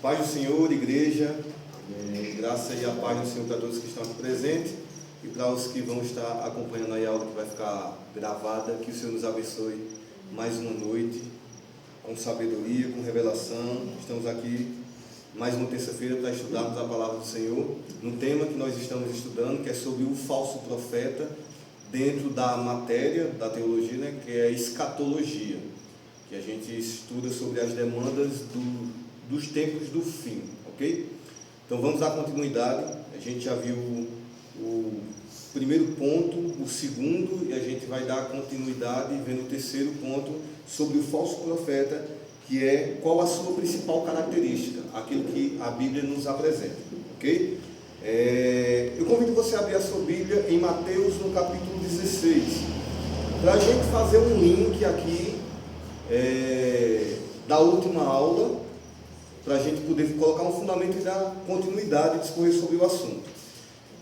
Paz do Senhor, igreja, graça e a paz do Senhor para todos que estão aqui presentes e para os que vão estar acompanhando aí algo que vai ficar gravada, que o Senhor nos abençoe mais uma noite, com sabedoria, com revelação. Estamos aqui mais uma terça-feira para estudarmos a palavra do Senhor, no tema que nós estamos estudando, que é sobre o falso profeta, dentro da matéria da teologia, né, que é a escatologia, que a gente estuda sobre as demandas dos tempos do fim, ok? Então vamos dar continuidade. A gente já viu o primeiro ponto, o segundo, e a gente vai dar continuidade vendo o terceiro ponto sobre o falso profeta, que é qual a sua principal característica, aquilo que a Bíblia nos apresenta, ok? Eu convido você a abrir a sua Bíblia em Mateus, no capítulo 16, para a gente fazer um link aqui da última aula, para a gente poder colocar um fundamento e dar continuidade e discorrer sobre o assunto.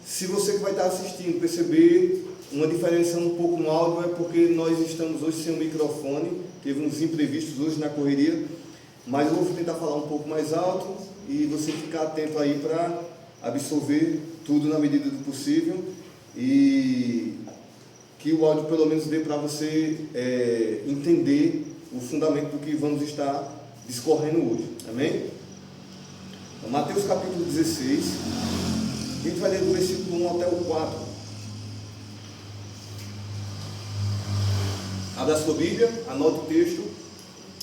Se você que vai estar assistindo perceber uma diferença um pouco no áudio, é porque nós estamos hoje sem o microfone, teve uns imprevistos hoje na correria, mas eu vou tentar falar um pouco mais alto e você ficar atento aí para absorver tudo na medida do possível e que o áudio pelo menos dê para você entender o fundamento do que vamos estar discorrendo hoje, amém? Então, Mateus capítulo 16, a gente vai ler do versículo 1 até o 4. Abra a sua Bíblia, anote o texto,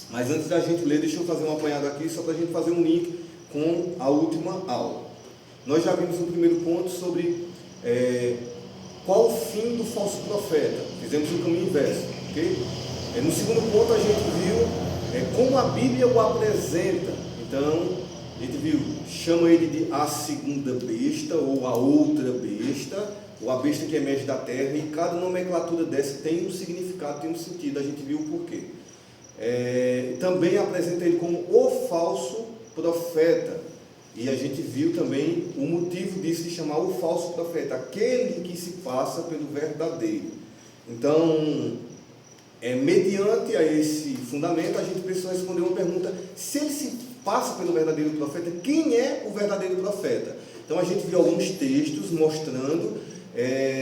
mas antes da gente ler, deixa eu fazer um apanhado aqui, só para a gente fazer um link com a última aula. Nós já vimos no primeiro ponto sobre qual o fim do falso profeta, fizemos o caminho inverso, ok? No segundo ponto a gente viu como a Bíblia o apresenta. Então, a gente viu, chama ele de a segunda besta, ou a outra besta, ou a besta que emerge da terra, e cada nomenclatura dessa tem um significado, tem um sentido, a gente viu o porquê. Também apresenta ele como o falso profeta, e a gente viu também o motivo disso de chamar o falso profeta, aquele que se passa pelo verdadeiro. Então, mediante a esse fundamento, a gente precisa responder uma pergunta: se ele se passa pelo verdadeiro profeta, quem é o verdadeiro profeta? Então a gente viu alguns textos mostrando,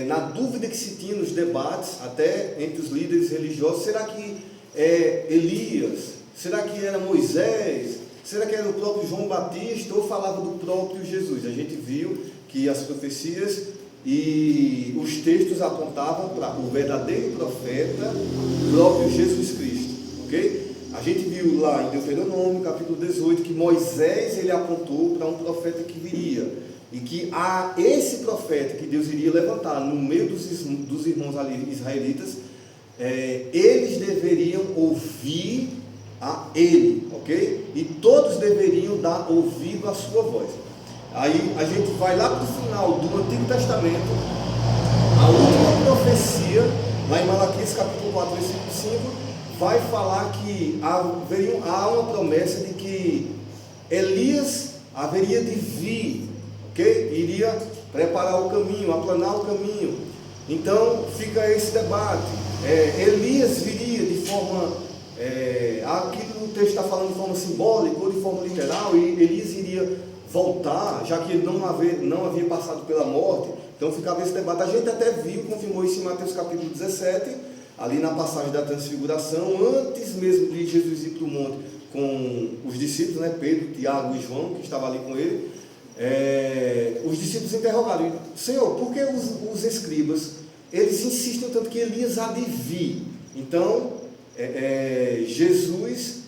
na dúvida que se tinha nos debates, até entre os líderes religiosos, será que é Elias? Será que era Moisés? Será que era o próprio João Batista? Ou falava do próprio Jesus? A gente viu que as profecias e os textos apontavam para o verdadeiro profeta, o próprio Jesus Cristo, ok? A gente viu lá em Deuteronômio, capítulo 18, que Moisés ele apontou para um profeta que viria, e que esse profeta que Deus iria levantar no meio dos irmãos ali, israelitas, eles deveriam ouvir a ele, ok? E todos deveriam dar ouvido à sua voz. Aí a gente vai lá para o final do Antigo Testamento, a última profecia, lá em Malaquias capítulo 4, versículo 5, vai falar que há uma promessa de que Elias haveria de vir, ok? Iria preparar o caminho, aplanar o caminho. Então fica esse debate. Elias viria de forma, aqui o texto está falando de forma simbólica ou de forma literal, e Elias iria voltar, já que ele não havia passado pela morte. Então ficava esse debate. A gente até viu, confirmou isso em Mateus capítulo 17, ali na passagem da transfiguração, antes mesmo de Jesus ir para o monte com os discípulos, né, Pedro, Tiago e João, que estavam ali com ele. Os discípulos interrogaram: Senhor, por que os escribas, eles insistem tanto que Elias há de vir? Então, Jesus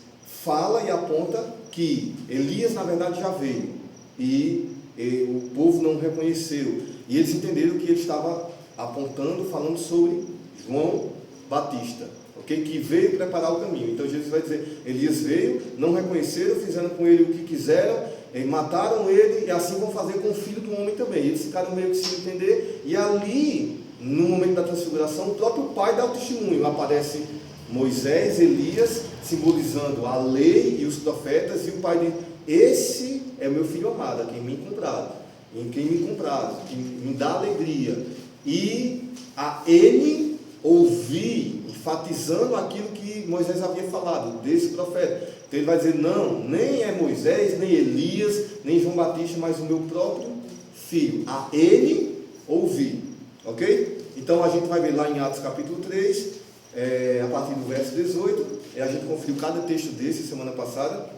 fala e aponta que Elias, na verdade, já veio, e o povo não reconheceu, e eles entenderam que ele estava apontando, falando sobre João Batista, ok? Que veio preparar o caminho. Então Jesus vai dizer: Elias veio, não reconheceram, fizeram com ele o que quiseram, mataram ele, e assim vão fazer com o filho do homem também. Eles ficaram meio que sem entender, e ali, no momento da transfiguração, o próprio Pai dá o testemunho. Aparece Moisés, Elias, simbolizando a lei e os profetas, e o Pai diz: esse é o meu filho amado, a quem me comprado, em quem me comprado, que me dá alegria, e a ele ouvi, enfatizando aquilo que Moisés havia falado, desse profeta. Então ele vai dizer, não, nem é Moisés, nem Elias, nem João Batista, mas o meu próprio filho. A ele ouvi. Ok? Então a gente vai ver lá em Atos capítulo 3, a partir do verso 18, a gente conferiu cada texto desse semana passada,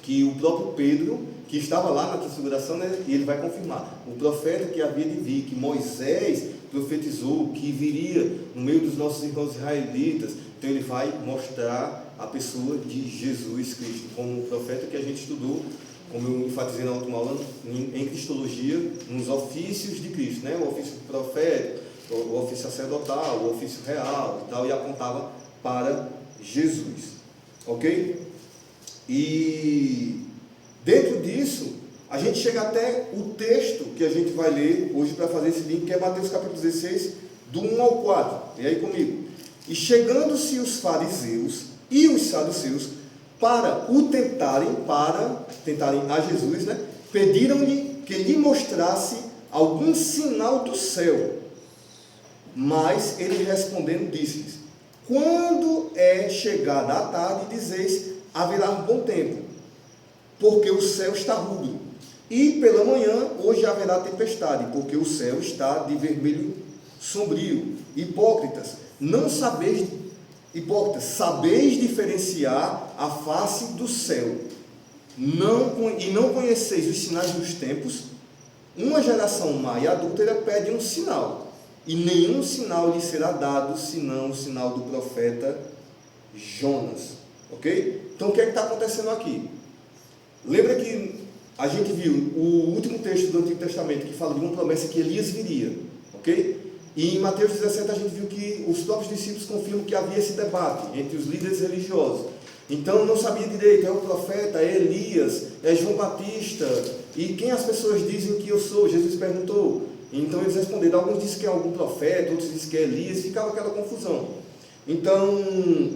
que o próprio Pedro, que estava lá na transfiguração, né, e ele vai confirmar, o profeta que havia de vir, que Moisés profetizou, que viria no meio dos nossos irmãos israelitas. Então ele vai mostrar a pessoa de Jesus Cristo, como o profeta que a gente estudou, como eu enfatizei na última aula, em Cristologia, nos ofícios de Cristo, né? O ofício profético, o ofício sacerdotal, o ofício real e tal, e apontava para Jesus, ok? E dentro disso, a gente chega até o texto que a gente vai ler hoje para fazer esse link, que é Mateus capítulo 16, do 1 ao 4. E aí comigo. E chegando-se os fariseus e os saduceus para tentarem a Jesus, né, pediram-lhe que lhe mostrasse algum sinal do céu. Mas ele respondendo disse-lhes, quando é chegada a tarde, dizeis, haverá um bom tempo, porque o céu está rubro. E pela manhã, hoje haverá tempestade, porque o céu está de vermelho sombrio. Hipócritas, sabeis diferenciar a face do céu, e não conheceis os sinais dos tempos. Uma geração má e adúltera pede um sinal, e nenhum sinal lhe será dado, senão o sinal do profeta Jonas. Ok? Então o que é que está acontecendo aqui? Lembra que a gente viu o último texto do Antigo Testamento que fala de uma promessa que Elias viria, ok? E em Mateus 17 a gente viu que os próprios discípulos confirmam que havia esse debate entre os líderes religiosos. Então não sabia direito, é o profeta, é Elias, é João Batista, e quem as pessoas dizem que eu sou? Jesus perguntou. Então eles responderam, alguns dizem que é algum profeta, outros dizem que é Elias, ficava aquela confusão. Então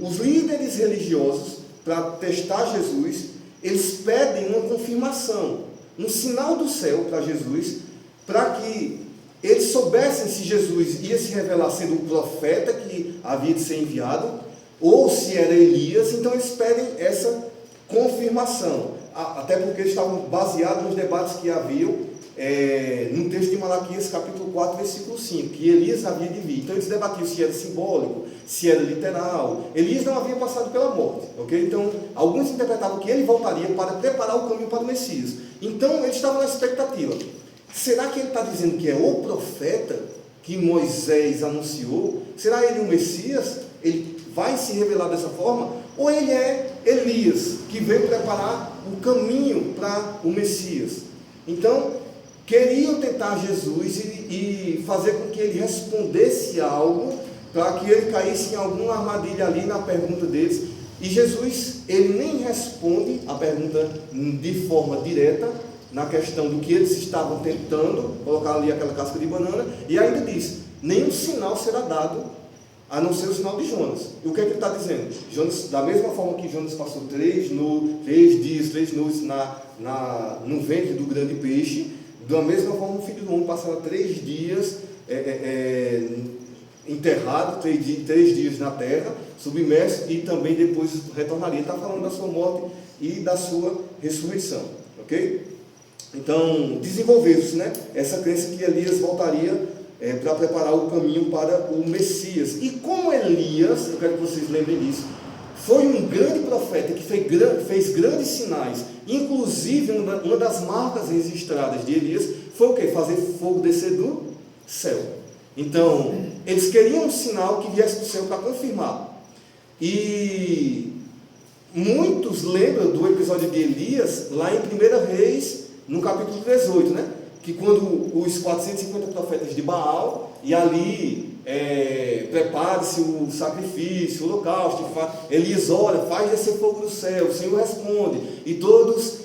os líderes religiosos, para testar Jesus, eles pedem uma confirmação, um sinal do céu para Jesus, para que eles soubessem se Jesus ia se revelar sendo o profeta que havia de ser enviado, ou se era Elias. Então eles pedem essa confirmação, até porque eles estavam baseados nos debates que haviam no texto de Malaquias capítulo 4, versículo 5, que Elias havia de vir. Então eles debatiam se era simbólico, se era literal. Elias não havia passado pela morte, ok? Então alguns interpretavam que ele voltaria para preparar o caminho para o Messias. Então eles estavam na expectativa, será que ele está dizendo que é o profeta que Moisés anunciou? Será ele o Messias? Ele vai se revelar dessa forma? Ou ele é Elias, que veio preparar o caminho para o Messias? Então queriam tentar Jesus e fazer com que ele respondesse algo, para que ele caísse em alguma armadilha ali na pergunta deles. E Jesus, ele nem responde a pergunta de forma direta, na questão do que eles estavam tentando, colocar ali aquela casca de banana, e ainda diz, nenhum sinal será dado, a não ser o sinal de Jonas. E o que é que ele está dizendo? Jonas, da mesma forma que Jonas passou 3 dias, 3 noites no ventre do grande peixe, da mesma forma o Filho do Homem passará 3 dias enterrado, 3 dias na terra, submerso, e também depois retornaria. Ele está falando da sua morte e da sua ressurreição, ok? Então, desenvolveu-se, né, essa crença que Elias voltaria para preparar o caminho para o Messias. E como Elias, eu quero que vocês lembrem disso, foi um grande profeta que fez grandes sinais, inclusive uma das marcas registradas de Elias foi o quê? Fazer fogo descer do céu. Então, eles queriam um sinal que viesse do céu para confirmar. E muitos lembram do episódio de Elias, lá em 1 Reis, no capítulo 18, né? Que quando os 450 profetas de Baal, e ali prepare-se o sacrifício, o holocausto, Elias ora, faz descer fogo do céu, o Senhor responde, e todos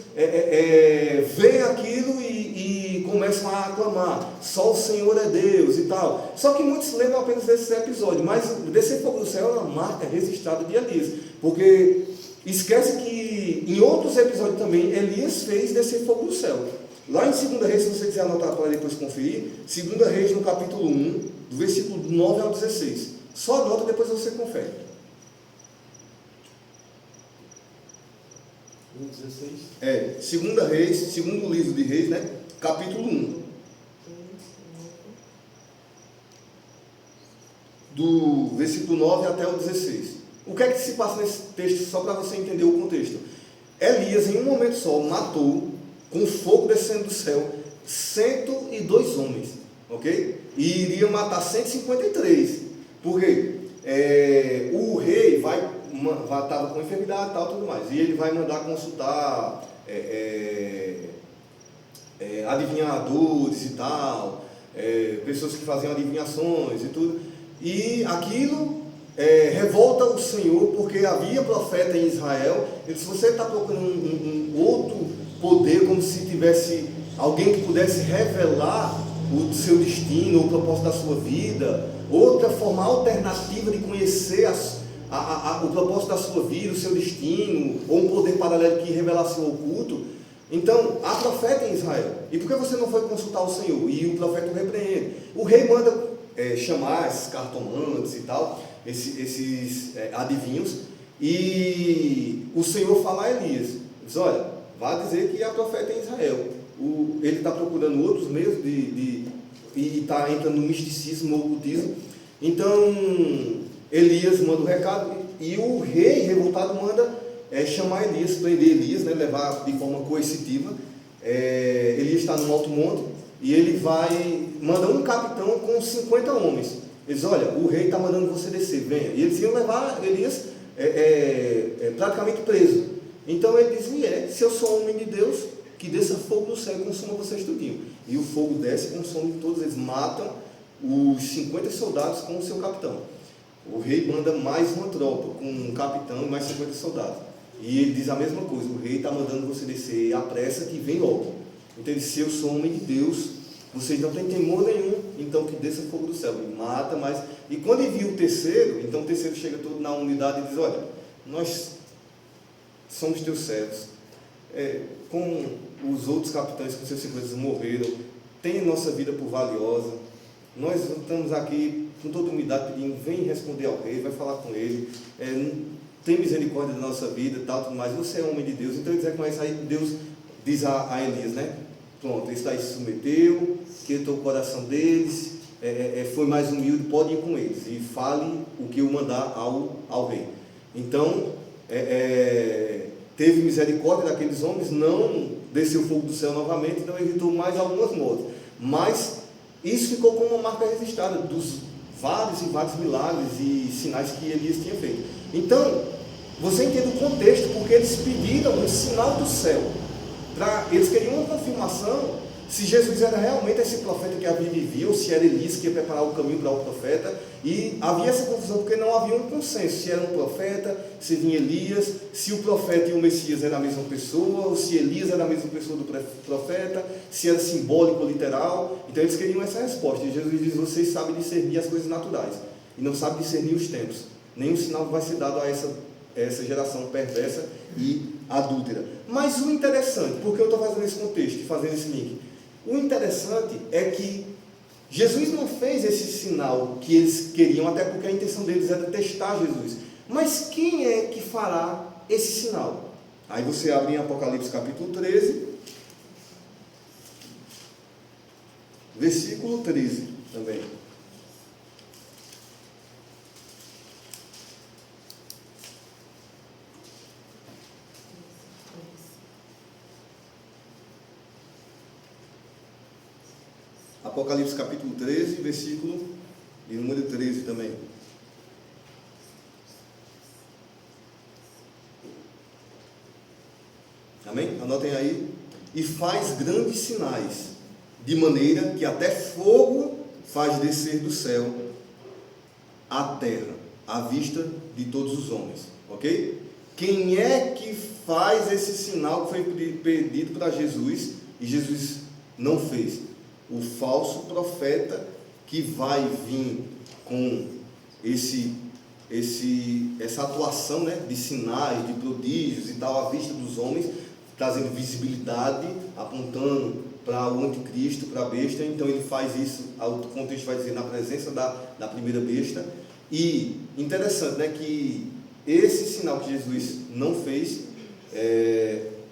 veem aquilo e começam a aclamar, só o Senhor é Deus e tal. Só que muitos lembram apenas desse episódio, mas descer fogo do céu é uma marca registrada de Elias, porque esquece que em outros episódios também Elias fez descer fogo do céu. Lá em 2 Reis, se você quiser anotar para depois conferir, 2 Reis no capítulo 1, do versículo 9 ao 16. Só anota, depois você confere. 16. Segunda Reis, segundo livro de Reis, né? Capítulo 1. Do versículo 9 até o 16. O que é que se passa nesse texto, só para você entender o contexto? Elias, em um momento só, matou, com fogo descendo do céu, 102 homens, ok? E iria matar 153, porque o rei estava com enfermidade e tal, tudo mais, e ele vai mandar consultar adivinhadores e tal, pessoas que faziam adivinhações e tudo, e aquilo revolta o Senhor, porque havia profeta em Israel. Ele disse: você está procurando um outro poder, como se tivesse alguém que pudesse revelar o seu destino, o propósito da sua vida, outra forma alternativa de conhecer o propósito da sua vida, o seu destino, ou um poder paralelo que revelasse o oculto. Então, há profeta em Israel. E por que você não foi consultar o Senhor? E o profeta o repreende. O rei manda chamar esses cartomantes e tal, esses adivinhos, e o Senhor fala a Elias, diz: olha, vá dizer que há profeta em Israel. Ele está procurando outros meios e está entrando no misticismo, no ocultismo. Então Elias manda o recado, e o rei revoltado manda chamar Elias, prender Elias, né, levar de forma coercitiva. Elias está no alto monte, e ele manda um capitão com 50 homens. Eles: olha, o rei está mandando você descer, venha. E eles iam levar Elias praticamente preso. Então ele diz: se eu sou homem de Deus, que desça fogo do céu e consuma vocês tudinho. E o fogo desce e consome todos eles, matam os 50 soldados com o seu capitão. O rei manda mais uma tropa, com um capitão e mais 50 soldados. E ele diz a mesma coisa: o rei está mandando você descer, apressa que vem logo. Então ele diz: se eu sou homem de Deus, vocês não têm temor nenhum, então que desça fogo do céu. E mata mais. E quando envia o terceiro, então o terceiro chega todo na unidade e diz: olha, nós somos teus servos. Com os outros capitães, com seus 50 morreram, tem nossa vida por valiosa. Nós estamos aqui com toda humildade pedindo: vem responder ao rei, vai falar com ele, tem misericórdia da nossa vida, tal, tudo mais. Você é homem de Deus. Então eles reconhecem. Aí Deus diz a Elias, né? Pronto, esse daí se submeteu, quietou o coração deles, foi mais humilde, pode ir com eles e fale o que eu mandar ao rei. Então teve misericórdia daqueles homens, não desceu o fogo do céu novamente, não evitou mais algumas mortes, mas isso ficou como uma marca registrada dos vários e vários milagres e sinais que Elias tinha feito. Então você entende o contexto, porque eles pediram um sinal do céu. Eles queriam uma confirmação se Jesus era realmente esse profeta que havia de vir, ou se era Elias que ia preparar o caminho para o profeta. E havia essa confusão porque não havia um consenso se era um profeta, se vinha Elias, se o profeta e o Messias eram a mesma pessoa, ou se Elias era a mesma pessoa do profeta, se era simbólico ou literal. Então eles queriam essa resposta. E Jesus diz: vocês sabem discernir as coisas naturais e não sabem discernir os tempos. Nenhum sinal vai ser dado a essa geração perversa e adúltera. Mas o interessante, porque eu estou fazendo esse contexto, fazendo esse link, o interessante é que Jesus não fez esse sinal que eles queriam, até porque a intenção deles era testar Jesus. Mas quem é que fará esse sinal? Aí você abre em Apocalipse capítulo 13, versículo 13 também. Apocalipse capítulo 13, versículo de número 13 também. Amém? Anotem aí. E faz grandes sinais, de maneira que até fogo faz descer do céu à terra, à vista de todos os homens. Ok? Quem é que faz esse sinal que foi pedido para Jesus e Jesus não fez? O falso profeta que vai vir com essa atuação, né, de sinais, de prodígios e tal, à vista dos homens, trazendo visibilidade, apontando para o anticristo, para a besta. Então ele faz isso, o contexto vai dizer, na presença da primeira besta, E interessante, né, que esse sinal que Jesus não fez,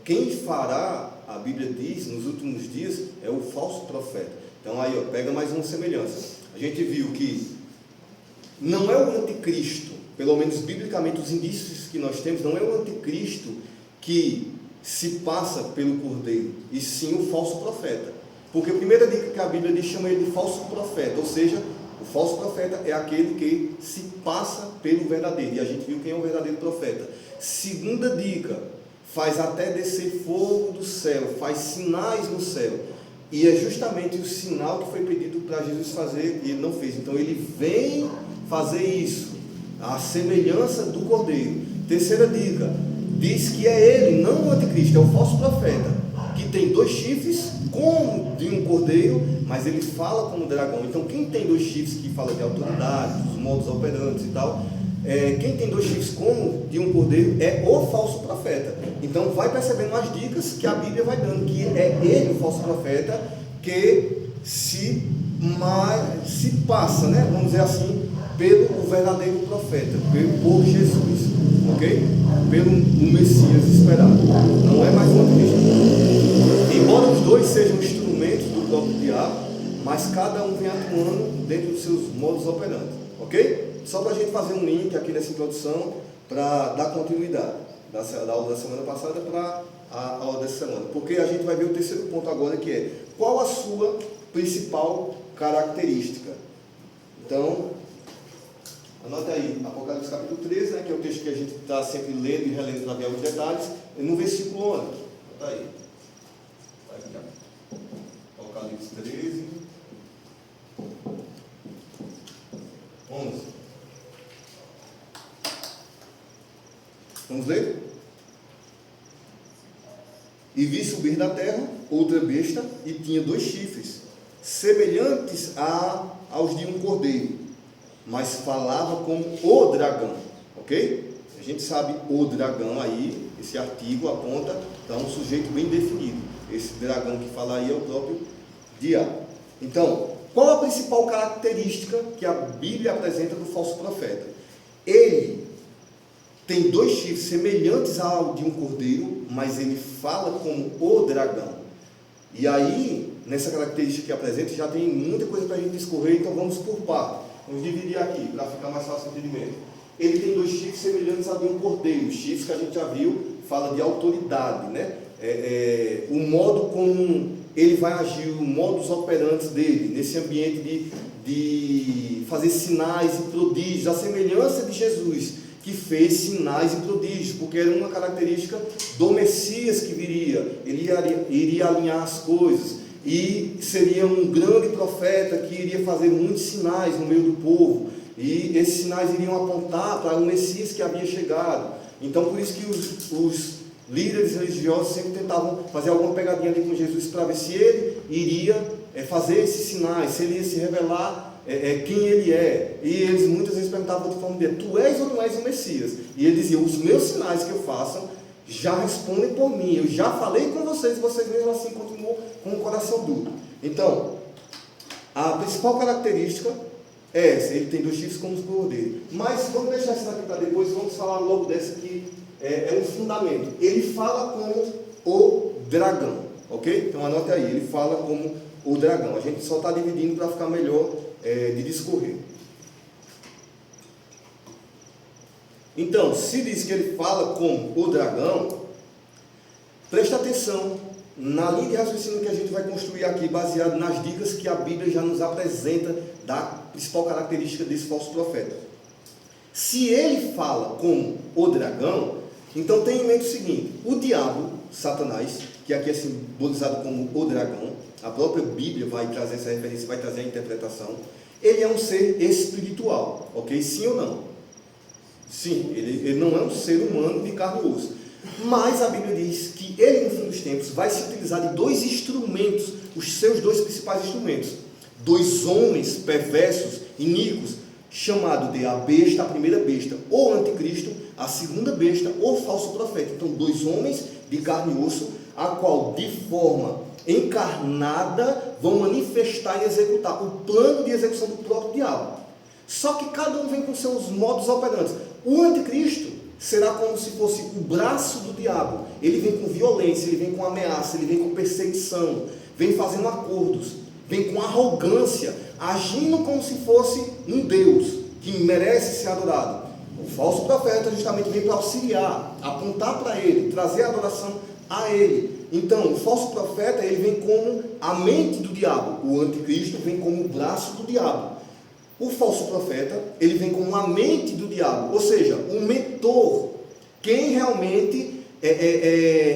quem fará, a Bíblia diz, nos últimos dias, é o falso profeta. Então aí, ó, pega mais uma semelhança. A gente viu que não é o anticristo, pelo menos biblicamente os indícios que nós temos, não é o anticristo que se passa pelo cordeiro, e sim o falso profeta. Porque a primeira dica que a Bíblia diz, chama ele de falso profeta, ou seja, o falso profeta é aquele que se passa pelo verdadeiro, e a gente viu quem é o verdadeiro profeta. Segunda dica, faz até descer fogo do céu, faz sinais no céu, e é justamente o sinal que foi pedido para Jesus fazer, e ele não fez. Então ele vem fazer isso, a semelhança do cordeiro. Terceira dica, diz que é ele, não o anticristo, é o falso profeta, que tem 2 chifres, como de um cordeiro, mas ele fala como dragão. Então quem tem 2 chifres, que fala de autoridade, dos modos operantes e tal, quem tem 2 chifres como de um cordeiro é o falso profeta. Então vai percebendo as dicas que a Bíblia vai dando, que é ele, o falso profeta, que se passa, né, vamos dizer assim, pelo verdadeiro profeta, por Jesus, ok? Pelo Messias esperado. Não é mais um anticristo. Embora os dois sejam instrumentos do próprio diabo, mas cada um vem atuando dentro dos seus modos operantes, ok? Só para a gente fazer um link aqui nessa introdução, para dar continuidade da aula da semana passada para a aula dessa semana, porque a gente vai ver o terceiro ponto agora, que é qual a sua principal característica. Então, anote aí, Apocalipse capítulo 13, né, que é o texto que a gente está sempre lendo e relendo para ver os detalhes, no versículo 11. Está aí. Está aqui, ó. Apocalipse 13, 11. Vamos ler? E vi subir da terra outra besta, e tinha 2 chifres, semelhantes aos de um cordeiro, mas falava como o dragão, ok? A gente sabe o dragão aí, esse artigo aponta para um sujeito bem definido. Esse dragão que fala aí é o próprio diabo. Então, qual a principal característica que a Bíblia apresenta do falso profeta? Ele tem 2 chifres semelhantes ao de um cordeiro, mas ele fala como o dragão. E aí, nessa característica que apresenta, já tem muita coisa para a gente discorrer, então vamos por parte. Vamos dividir aqui, para ficar mais fácil o entendimento. Ele tem 2 chifres semelhantes ao de um cordeiro. Os chifres que a gente já viu, fala de autoridade, né? O modo como ele vai agir, o modus operandi dele, nesse ambiente de fazer sinais e prodígios, a semelhança de Jesus, que fez sinais e prodígios, porque era uma característica do Messias que viria. Ele iria alinhar as coisas, e seria um grande profeta que iria fazer muitos sinais no meio do povo, e esses sinais iriam apontar para o Messias que havia chegado. Então por isso que os líderes religiosos sempre tentavam fazer alguma pegadinha ali com Jesus, para ver se ele iria fazer esses sinais, se ele ia se revelar quem ele é. E eles muitas vezes perguntavam de forma de: tu és ou não és o Messias? E ele dizia: os meus sinais que eu faço já respondem por mim, eu já falei com vocês, e vocês mesmo assim continuam com o coração duro. Então, a principal característica é essa: ele tem 2 chifres como os cordeiros. Mas vamos deixar isso daqui para depois, vamos falar logo dessa que é um fundamento. Ele fala como o dragão, ok? Então anote aí, ele fala como o dragão. A gente só está dividindo para ficar melhor de discorrer. Então, se diz que ele fala como o dragão, presta atenção na linha de raciocínio que a gente vai construir aqui, baseado nas dicas que a Bíblia já nos apresenta da principal característica desse falso profeta. Se ele fala como o dragão, então tenha em mente o seguinte: o diabo, Satanás, que aqui é simbolizado como o dragão, a própria Bíblia vai trazer essa referência, vai trazer a interpretação. Ele é um ser espiritual, ok? Sim ou não? Sim, ele não é um ser humano de carne e osso. Mas a Bíblia diz que ele, no fim dos tempos, vai se utilizar de 2 instrumentos, os seus 2 principais instrumentos. 2 homens perversos, iníquos, chamado de a besta, a primeira besta, ou anticristo, a segunda besta, ou falso profeta. Então, 2 homens de carne e osso, a qual, de forma encarnada, vão manifestar e executar o plano de execução do próprio diabo. Só que cada um vem com seus modos operantes. O anticristo será como se fosse o braço do diabo. Ele vem com violência, ele vem com ameaça, ele vem com perseguição, vem fazendo acordos, vem com arrogância, agindo como se fosse um Deus que merece ser adorado. O falso profeta justamente vem para auxiliar, apontar para ele, trazer a adoração a ele. Então, o falso profeta, ele vem como a mente do diabo. O anticristo vem como o braço do diabo. O falso profeta, ele vem como a mente do diabo, ou seja, o mentor, quem realmente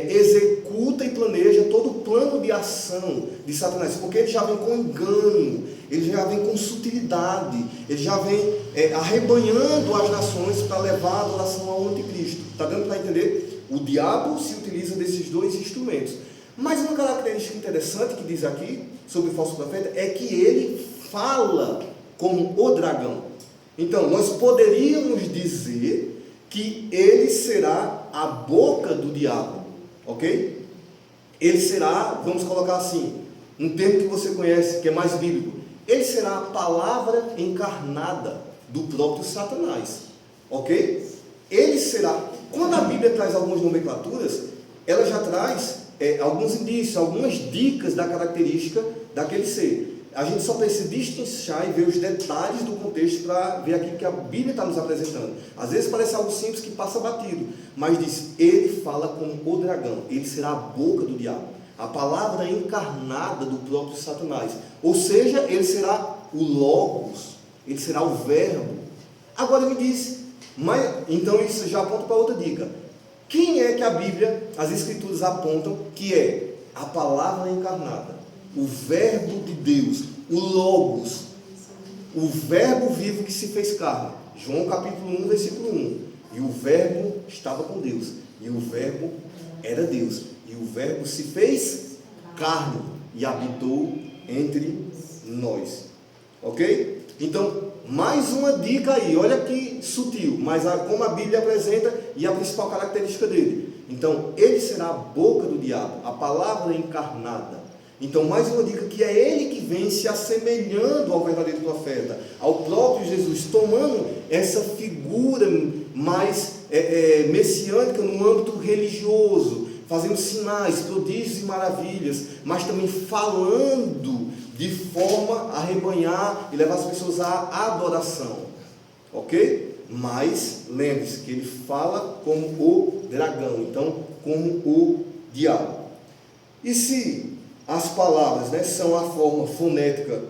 executa e planeja todo o plano de ação de Satanás, porque ele já vem com engano, ele já vem com sutilidade, ele já vem arrebanhando as nações para levar a adoração ao anticristo. Está dando para entender? O diabo se utiliza desses dois instrumentos. Mas uma característica interessante que diz aqui sobre o falso profeta é que ele fala como o dragão. Então, nós poderíamos dizer que ele será a boca do diabo, ok? Ele será, vamos colocar assim, um termo que você conhece, que é mais bíblico, ele será a palavra encarnada do próprio Satanás, ok? Ele será, quando a Bíblia traz algumas nomenclaturas, ela já traz alguns indícios, algumas dicas da característica daquele ser. A gente só precisa destrinchar e ver os detalhes do contexto para ver aquilo que a Bíblia está nos apresentando. Às vezes parece algo simples que passa batido, mas diz, ele fala como o dragão, ele será a boca do diabo, a palavra encarnada do próprio Satanás. Ou seja, ele será o Logos, ele será o Verbo. Agora me diz, então isso já aponta para outra dica. Quem é que a Bíblia, as Escrituras apontam que é a palavra encarnada? O Verbo de Deus, o Logos, o Verbo vivo que se fez carne. João capítulo 1, versículo 1. E o Verbo estava com Deus, e o Verbo era Deus, e o Verbo se fez carne e habitou entre nós. Ok? Então, mais uma dica aí, olha que sutil, mas como a Bíblia apresenta e a principal característica dele. Então, ele será a boca do diabo, a palavra encarnada. Então, mais uma dica, que é ele que vem se assemelhando ao verdadeiro profeta, ao próprio Jesus, tomando essa figura mais messiânica no âmbito religioso, fazendo sinais, prodígios e maravilhas, mas também falando de forma a arrebanhar e levar as pessoas à adoração, ok? Mas, lembre-se que ele fala como o dragão, então, como o diabo. E se as palavras, são a forma fonética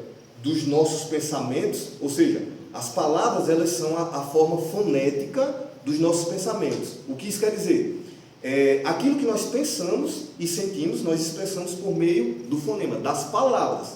dos nossos pensamentos, ou seja, as palavras elas são a forma fonética dos nossos pensamentos. O que isso quer dizer? Aquilo que nós pensamos e sentimos, nós expressamos por meio do fonema, das palavras.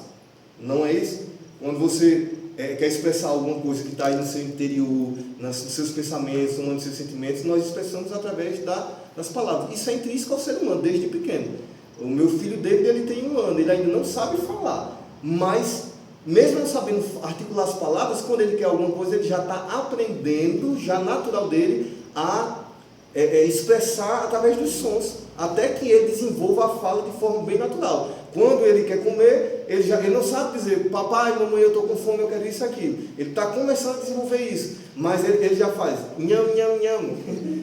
Não é isso? Quando você quer expressar alguma coisa que está aí no seu interior, nos seus pensamentos, nos seus sentimentos, nós expressamos através das palavras. Isso é intrínseco ao ser humano, desde pequeno. O meu filho ele tem 1 ano, ele ainda não sabe falar, mas mesmo não sabendo articular as palavras, quando ele quer alguma coisa, ele já está aprendendo, já natural dele, a expressar através dos sons, até que ele desenvolva a fala de forma bem natural. Quando ele quer comer, ele não sabe dizer, papai, mamãe, eu estou com fome, eu quero isso aqui. Ele está começando a desenvolver isso, mas ele já faz, nham, nham, nham.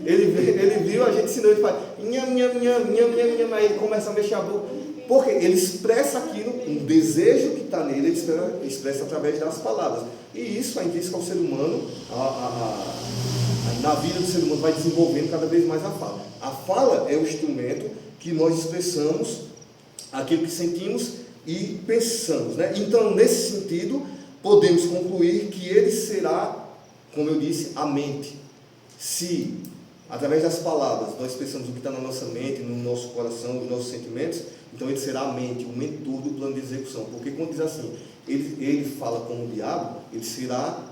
Ele viu, a gente ensinou, ele faz, nham, nham, nham, nham, nham, nham, aí ele começa a mexer a boca, porque ele expressa aquilo, um desejo que está nele, ele expressa através das palavras. E isso é intrínseco ao ser humano, na vida do ser humano vai desenvolvendo cada vez mais a fala. A fala é o instrumento que nós expressamos aquilo que sentimos e pensamos, Então, nesse sentido, podemos concluir que ele será, como eu disse, a mente. Se, através das palavras, nós pensamos o que está na nossa mente, no nosso coração, os nossos sentimentos, então ele será a mente, o mentor do plano de execução. Porque quando diz assim, ele fala como o diabo, ele será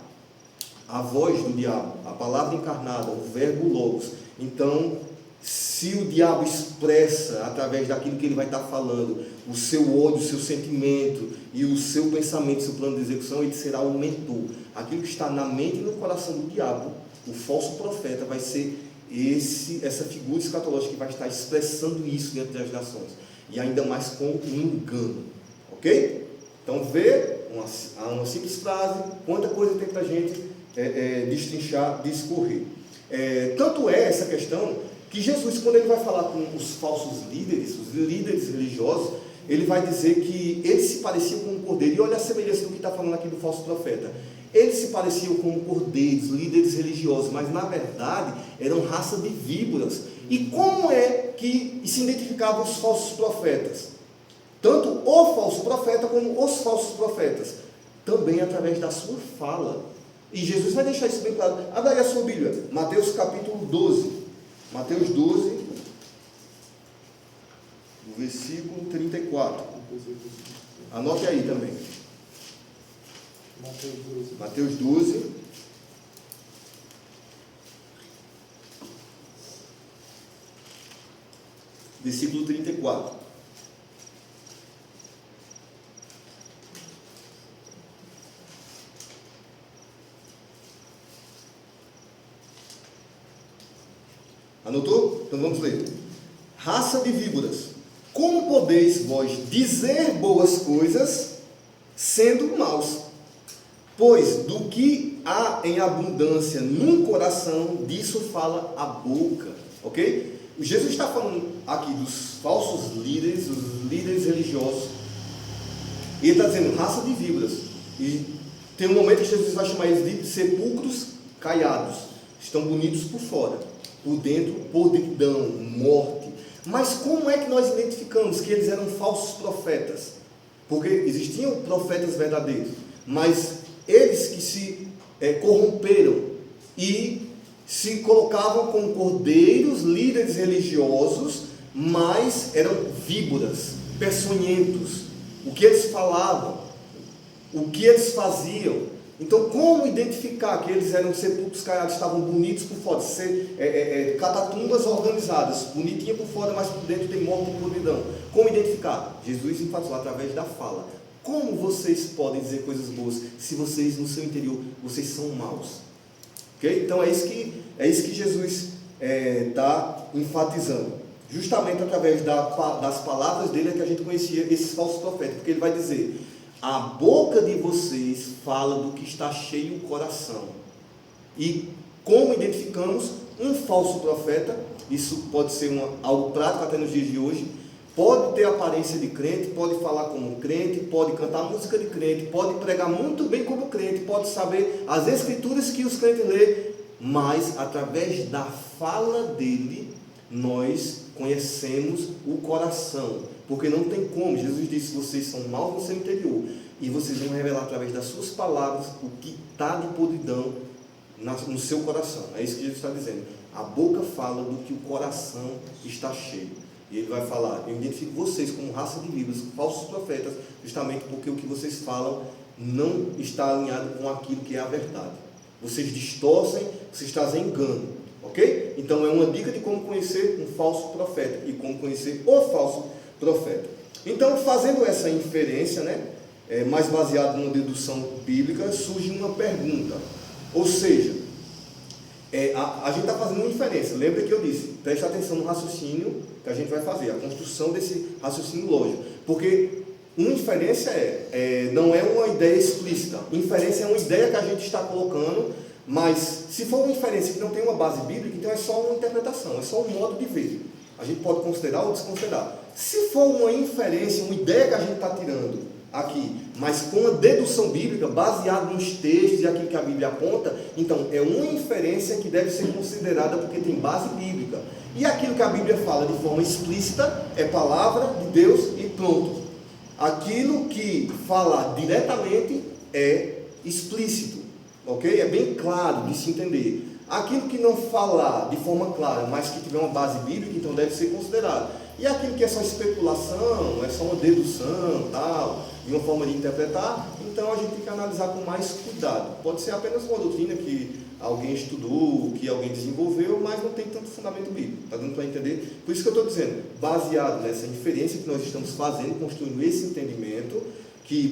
a voz do diabo, a palavra encarnada, o verbo logos. Então, se o diabo expressa, através daquilo que ele vai estar falando, o seu ódio, o seu sentimento e o seu pensamento, o seu plano de execução, ele será o mentor. Aquilo que está na mente e no coração do diabo, o falso profeta vai ser essa figura escatológica que vai estar expressando isso diante das nações. E ainda mais com um engano. Ok? Então, vê uma simples frase, quanta coisa tem para a gente destrinchar, discorrer. Tanto é essa questão que Jesus, quando ele vai falar com os falsos líderes, os líderes religiosos, ele vai dizer que eles se pareciam com um cordeiro. E olha a semelhança do que está falando aqui do falso profeta. Eles se pareciam com cordeiros, líderes religiosos, mas na verdade eram raça de víboras. E como é que se identificavam os falsos profetas? Tanto o falso profeta como os falsos profetas. Também através da sua fala. E Jesus vai deixar isso bem claro. Abra aí a sua Bíblia. Mateus capítulo 12. Mateus 12, no versículo 34. Anote aí também. Mateus 12. Versículo 34. Anotou? Então vamos ler. Raça de víboras, como podeis vós dizer boas coisas, sendo maus? Pois do que há em abundância num coração, disso fala a boca. Ok? Jesus está falando aqui dos falsos líderes, os líderes religiosos. E ele está dizendo raça de víboras. E tem um momento que Jesus vai chamar eles de sepulcros caiados. Estão bonitos por fora, por dentro, podridão, morte. Mas como é que nós identificamos que eles eram falsos profetas? Porque existiam profetas verdadeiros, mas eles que se corromperam e se colocavam como cordeiros, líderes religiosos, mas eram víboras, peçonhentos. O que eles falavam, o que eles faziam. Então, como identificar que eles eram sepulcros caiados, estavam bonitos por fora, catatumbas organizadas, bonitinha por fora, mas por dentro tem morte e podridão? Como identificar? Jesus enfatizou através da fala. Como vocês podem dizer coisas boas se vocês, no seu interior, vocês são maus? Okay? Então, é isso que Jesus está enfatizando. Justamente através das palavras dele é que a gente conhecia esses falsos profetas, porque ele vai dizer: a boca de vocês fala do que está cheio o coração. E como identificamos um falso profeta? Isso pode ser algo prático até nos dias de hoje. Pode ter aparência de crente, pode falar como crente, pode cantar música de crente, pode pregar muito bem como crente, pode saber as escrituras que os crentes lêem, mas através da fala dele, nós conhecemos o coração. Porque não tem como, Jesus disse: vocês são maus no seu interior, e vocês vão revelar através das suas palavras o que está de podridão no seu coração. É isso que Jesus está dizendo. A boca fala do que o coração está cheio. E ele vai falar: eu identifico vocês como raça de víboras, falsos profetas, justamente porque o que vocês falam não está alinhado com aquilo que é a verdade. Vocês distorcem, vocês trazem engano. Ok? Então é uma dica de como conhecer um falso profeta e como conhecer o falso profeta. Então, fazendo essa inferência, mais baseado numa dedução bíblica, surge uma pergunta. Ou seja, a gente está fazendo uma inferência. Lembra que eu disse: preste atenção no raciocínio que a gente vai fazer, a construção desse raciocínio lógico. Porque uma inferência não é uma ideia explícita. Inferência é uma ideia que a gente está colocando, mas se for uma inferência que não tem uma base bíblica, então é só uma interpretação, é só um modo de ver. A gente pode considerar ou desconsiderar. Se for uma inferência, uma ideia que a gente está tirando aqui, mas com uma dedução bíblica, baseada nos textos e aquilo que a Bíblia aponta, então é uma inferência que deve ser considerada porque tem base bíblica. E aquilo que a Bíblia fala de forma explícita é palavra de Deus e pronto. Aquilo que fala diretamente é explícito, ok? É bem claro de se entender. Aquilo que não falar de forma clara, mas que tiver uma base bíblica, então deve ser considerado. E aquilo que é só especulação, é só uma dedução, tal, de uma forma de interpretar, então a gente tem que analisar com mais cuidado. Pode ser apenas uma doutrina que alguém estudou, que alguém desenvolveu, mas não tem tanto fundamento bíblico. Está dando para entender? Por isso que eu estou dizendo, baseado nessa inferência que nós estamos fazendo, construindo esse entendimento,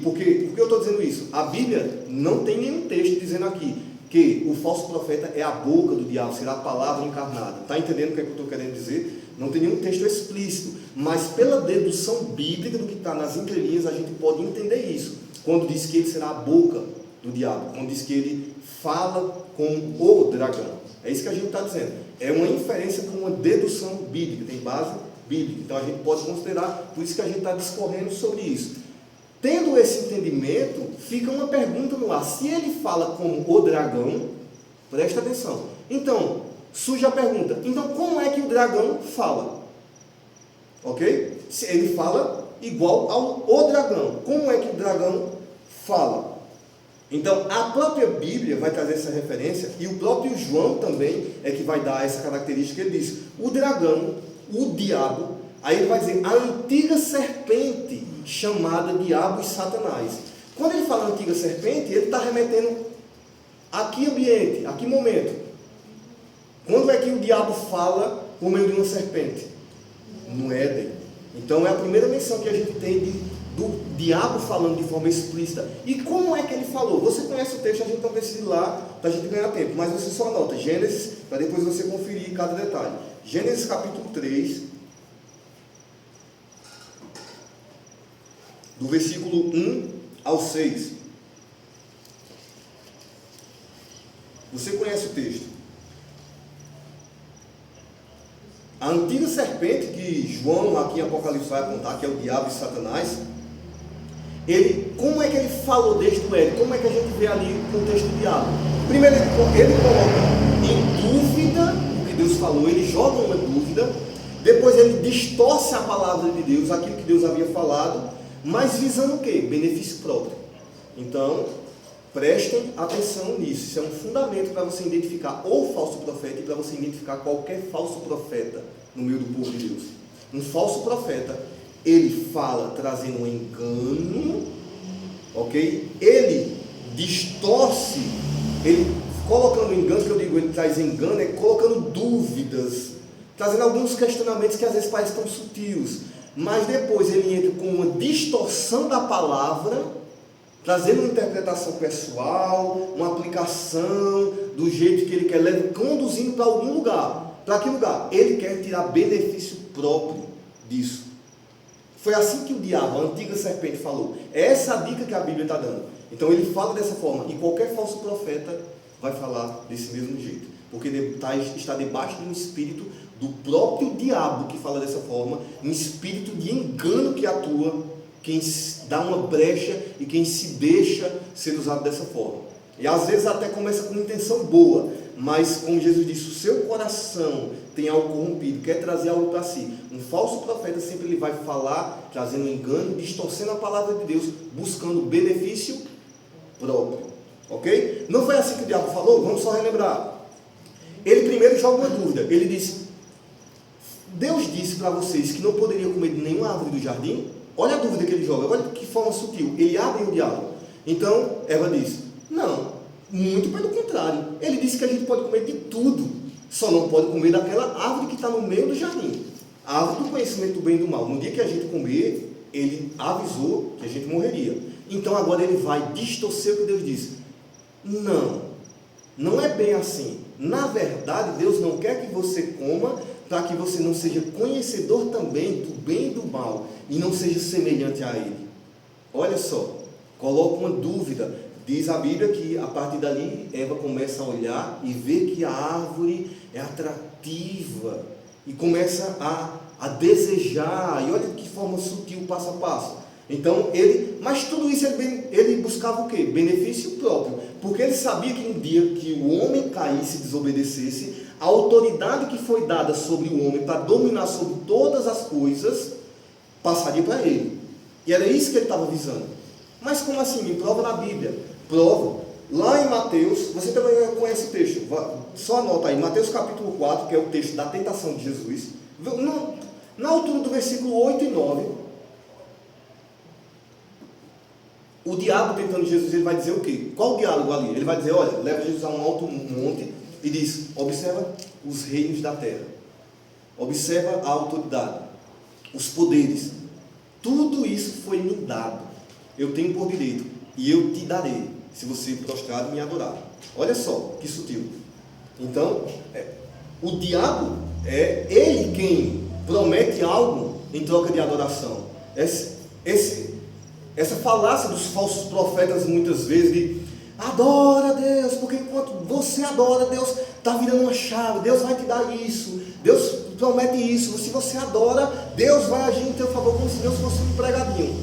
por que eu estou dizendo isso? A Bíblia não tem nenhum texto dizendo aqui que o falso profeta é a boca do diabo, será a palavra encarnada. Está entendendo o que é que eu estou querendo dizer? Não tem nenhum texto explícito, mas pela dedução bíblica do que está nas entrelinhas, a gente pode entender isso. quando diz que ele será a boca do diabo, quando diz que ele fala como o dragão. É isso que a gente está dizendo. É uma inferência com uma dedução bíblica, tem base bíblica. Então a gente pode considerar, por isso que a gente está discorrendo sobre isso. Tendo esse entendimento, fica uma pergunta no ar. Se ele fala como o dragão, presta atenção. Então, surge a pergunta, então como é que o dragão fala? Ok? Se ele fala igual ao o dragão. Como é que o dragão fala? Então, a própria Bíblia vai trazer essa referência, e o próprio João também é que vai dar essa característica. Ele diz, o dragão, o diabo, aí ele vai dizer, a antiga serpente, chamada diabo e Satanás. Quando ele fala antiga serpente, ele está remetendo a que ambiente, a que momento? Quando é que o diabo fala por meio de uma serpente? No Éden. Então é a primeira menção que a gente tem do diabo falando de forma explícita. E como é que ele falou? Você conhece o texto, a gente não precisa ir lá para a gente ganhar tempo, mas você só anota Gênesis, para depois você conferir cada detalhe. Gênesis capítulo 3, do versículo 1 ao 6. Você conhece o texto. A antiga serpente que João aqui em Apocalipse vai apontar, que é o diabo e Satanás, como é que ele falou desde o Éden? Como é que a gente vê ali o contexto do diabo? Primeiro ele coloca em dúvida o que Deus falou, ele joga uma dúvida, depois ele distorce a palavra de Deus, aquilo que Deus havia falado, mas visando o quê? Benefício próprio. Então, prestem atenção nisso. Isso é um fundamento para você identificar o falso profeta e para você identificar qualquer falso profeta no meio do povo de Deus. Um falso profeta, ele fala trazendo um engano, ok? Ele distorce, ele colocando engano, que eu digo, ele traz engano, é colocando dúvidas, trazendo alguns questionamentos que às vezes parecem tão sutis, mas depois ele entra com uma distorção da palavra, trazendo uma interpretação pessoal, uma aplicação do jeito que ele quer, conduzindo para algum lugar. Para que lugar? Ele quer tirar benefício próprio disso. Foi assim que o diabo, a antiga serpente, falou. É essa a dica que a Bíblia está dando. Então ele fala dessa forma, e qualquer falso profeta vai falar desse mesmo jeito, porque está debaixo de um espírito do próprio diabo que fala dessa forma, um espírito de engano que atua, quem dá uma brecha e quem se deixa ser usado dessa forma. E às vezes até começa com uma intenção boa, mas como Jesus disse, o seu coração tem algo corrompido, quer trazer algo para si. Um falso profeta sempre ele vai falar, trazendo um engano, distorcendo a palavra de Deus, buscando benefício próprio. Ok? Não foi assim que o diabo falou? Vamos só relembrar. Ele primeiro joga uma dúvida. Ele disse, Deus disse para vocês que não poderiam comer de nenhuma árvore do jardim? Olha a dúvida que ele joga, olha que forma sutil. Ele abre o diálogo. Então, Eva diz, não, muito pelo contrário. Ele disse que a gente pode comer de tudo, só não pode comer daquela árvore que está no meio do jardim. A árvore do conhecimento do bem e do mal. No dia que a gente comer, ele avisou que a gente morreria. Então agora ele vai distorcer o que Deus disse. Não é bem assim. Na verdade, Deus não quer que você coma para que você não seja conhecedor também do bem e do mal e não seja semelhante a ele. Olha só, coloca uma dúvida. Diz a Bíblia que a partir dali Eva começa a olhar e ver que a árvore é atrativa e começa a desejar, e olha de que forma sutil, passo a passo. Então mas tudo isso ele buscava o quê? Benefício próprio, porque ele sabia que no dia que o homem caísse e desobedecesse, a autoridade que foi dada sobre o homem para dominar sobre todas as coisas passaria para ele, e era isso que ele estava visando. Mas como assim? Me prova na Bíblia. Prova. Lá em Mateus, você também conhece o texto, só anota aí, Mateus capítulo 4, que é o texto da tentação de Jesus, na altura do versículo 8 e 9, o diabo tentando Jesus, ele vai dizer o quê? Qual o diálogo ali? Ele vai dizer, olha, leva Jesus a um alto monte e diz, observa os reinos da terra, observa a autoridade, os poderes, tudo isso foi me dado, eu tenho por direito, e eu te darei, se você prostrado me adorar. Olha só, que sutil. Então, o diabo é ele quem promete algo em troca de adoração. essa falácia dos falsos profetas muitas vezes de adora a Deus, porque enquanto você adora, Deus está virando uma chave, Deus vai te dar isso, Deus promete isso, se você adora, Deus vai agir em teu favor como se Deus fosse um pregadinho,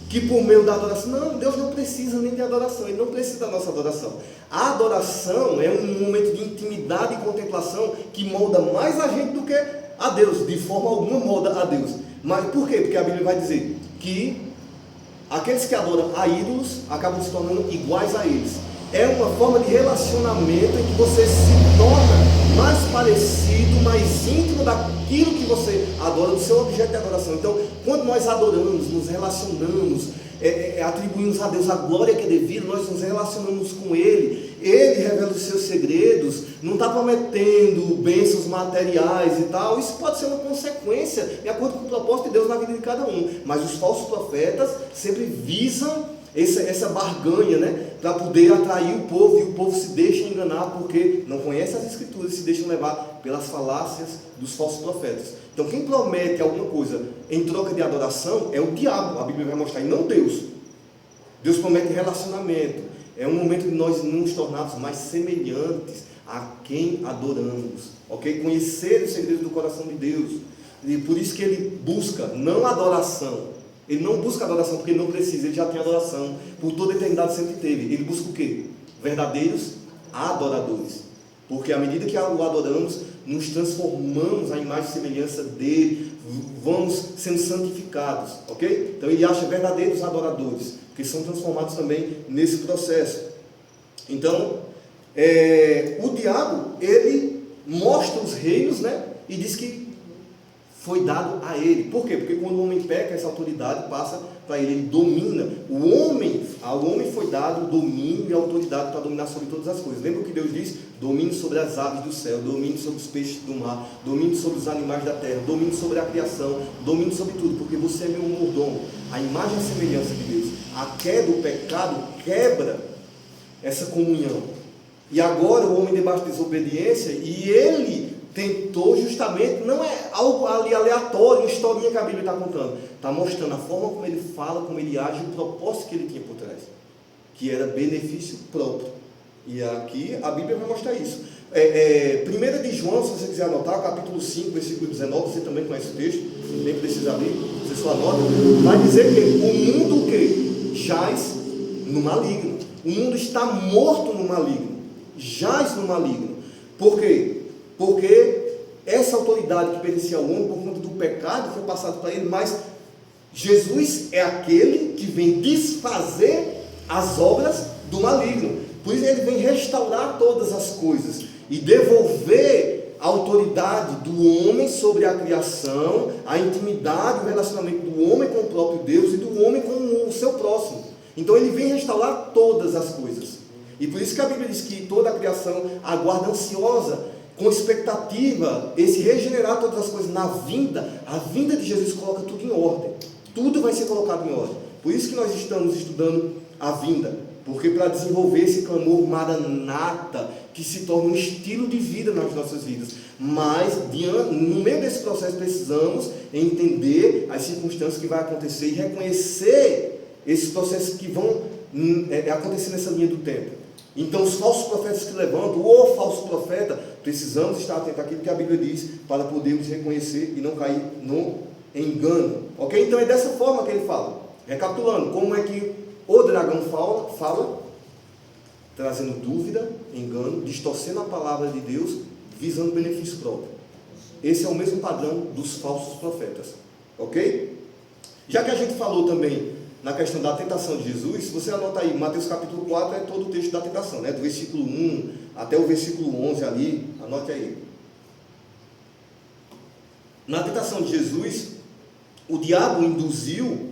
que por meio da adoração, não, Deus não precisa nem de adoração, Ele não precisa da nossa adoração. A adoração é um momento de intimidade e contemplação que molda mais a gente do que a Deus, de forma alguma molda a Deus. Mas por quê? Porque a Bíblia vai dizer que aqueles que adoram a ídolos acabam se tornando iguais a eles. É uma forma de relacionamento em que você se torna mais parecido, mais íntimo daquilo que você adora, do seu objeto de adoração. Então, quando nós adoramos, nos relacionamos, atribuímos a Deus a glória que é devida, nós nos relacionamos com Ele, Ele revela os seus segredos, não está prometendo bênçãos materiais e tal. Isso pode ser uma consequência, de acordo com o propósito de Deus na vida de cada um. Mas os falsos profetas sempre visam essa barganha, né? Para poder atrair o povo, e o povo se deixa enganar porque não conhece as Escrituras e se deixam levar pelas falácias dos falsos profetas. Então quem promete alguma coisa em troca de adoração é o diabo, a Bíblia vai mostrar, e não Deus. Deus promete relacionamento, é um momento de nós nos tornarmos mais semelhantes a quem adoramos, ok? Conhecer os segredos do coração de Deus, e por isso que Ele busca não adoração. Ele não busca adoração porque ele não precisa, ele já tem adoração, por toda a eternidade sempre teve. Ele busca o quê? Verdadeiros adoradores, porque à medida que o adoramos, nos transformamos à imagem e semelhança dele, vamos sendo santificados, ok? Então ele acha verdadeiros adoradores, que são transformados também nesse processo. Então, o diabo, ele mostra os reinos, né? E diz que foi dado a ele. Por quê? Porque quando o homem peca, essa autoridade passa para ele, ele domina. Ao homem foi dado o domínio e a autoridade para dominar sobre todas as coisas. Lembra o que Deus diz? Domínio sobre as aves do céu, domínio sobre os peixes do mar, domínio sobre os animais da terra, domínio sobre a criação, domínio sobre tudo, porque você é meu mordomo. A imagem e a semelhança de Deus. A queda, o pecado quebra essa comunhão. E agora o homem debaixo de desobediência, e ele tentou justamente, não é algo ali aleatório, uma historinha que a Bíblia está contando, está mostrando a forma como ele fala, como ele age, o propósito que ele tinha por trás, que era benefício próprio. E aqui a Bíblia vai mostrar isso. 1 de João, se você quiser anotar, capítulo 5, versículo 19, você também conhece o texto, nem precisa ler, você só anota, vai dizer que o mundo que jaz no maligno, o mundo está morto no maligno, jaz no maligno. Por quê? Porque essa autoridade que pertencia ao homem, por conta do pecado, foi passada para ele, mas Jesus é aquele que vem desfazer as obras do maligno. Por isso ele vem restaurar todas as coisas e devolver a autoridade do homem sobre a criação, a intimidade, o relacionamento do homem com o próprio Deus e do homem com o seu próximo. Então ele vem restaurar todas as coisas. E por isso que a Bíblia diz que toda a criação aguarda ansiosa, com expectativa, esse regenerar todas as coisas na vinda. A vinda de Jesus coloca tudo em ordem. Tudo vai ser colocado em ordem. Por isso que nós estamos estudando a vinda. Porque para desenvolver esse clamor maranata, que se torna um estilo de vida nas nossas vidas. Mas, no meio desse processo, precisamos entender as circunstâncias que vai acontecer e reconhecer esses processos que vão acontecer nessa linha do tempo. Então, os falsos profetas que levantam, ou falso profeta, precisamos estar atentos àquilo que a Bíblia diz, para podermos reconhecer e não cair no engano. Ok? Então, é dessa forma que ele fala. Recapitulando, como é que o dragão fala? Trazendo dúvida, engano, distorcendo a palavra de Deus, visando benefício próprio. Esse é o mesmo padrão dos falsos profetas. Ok? Já que a gente falou também na questão da tentação de Jesus, se você anota aí, Mateus capítulo 4 é todo o texto da tentação, né? Do versículo 1 até o versículo 11 ali, anote aí. Na tentação de Jesus, o diabo induziu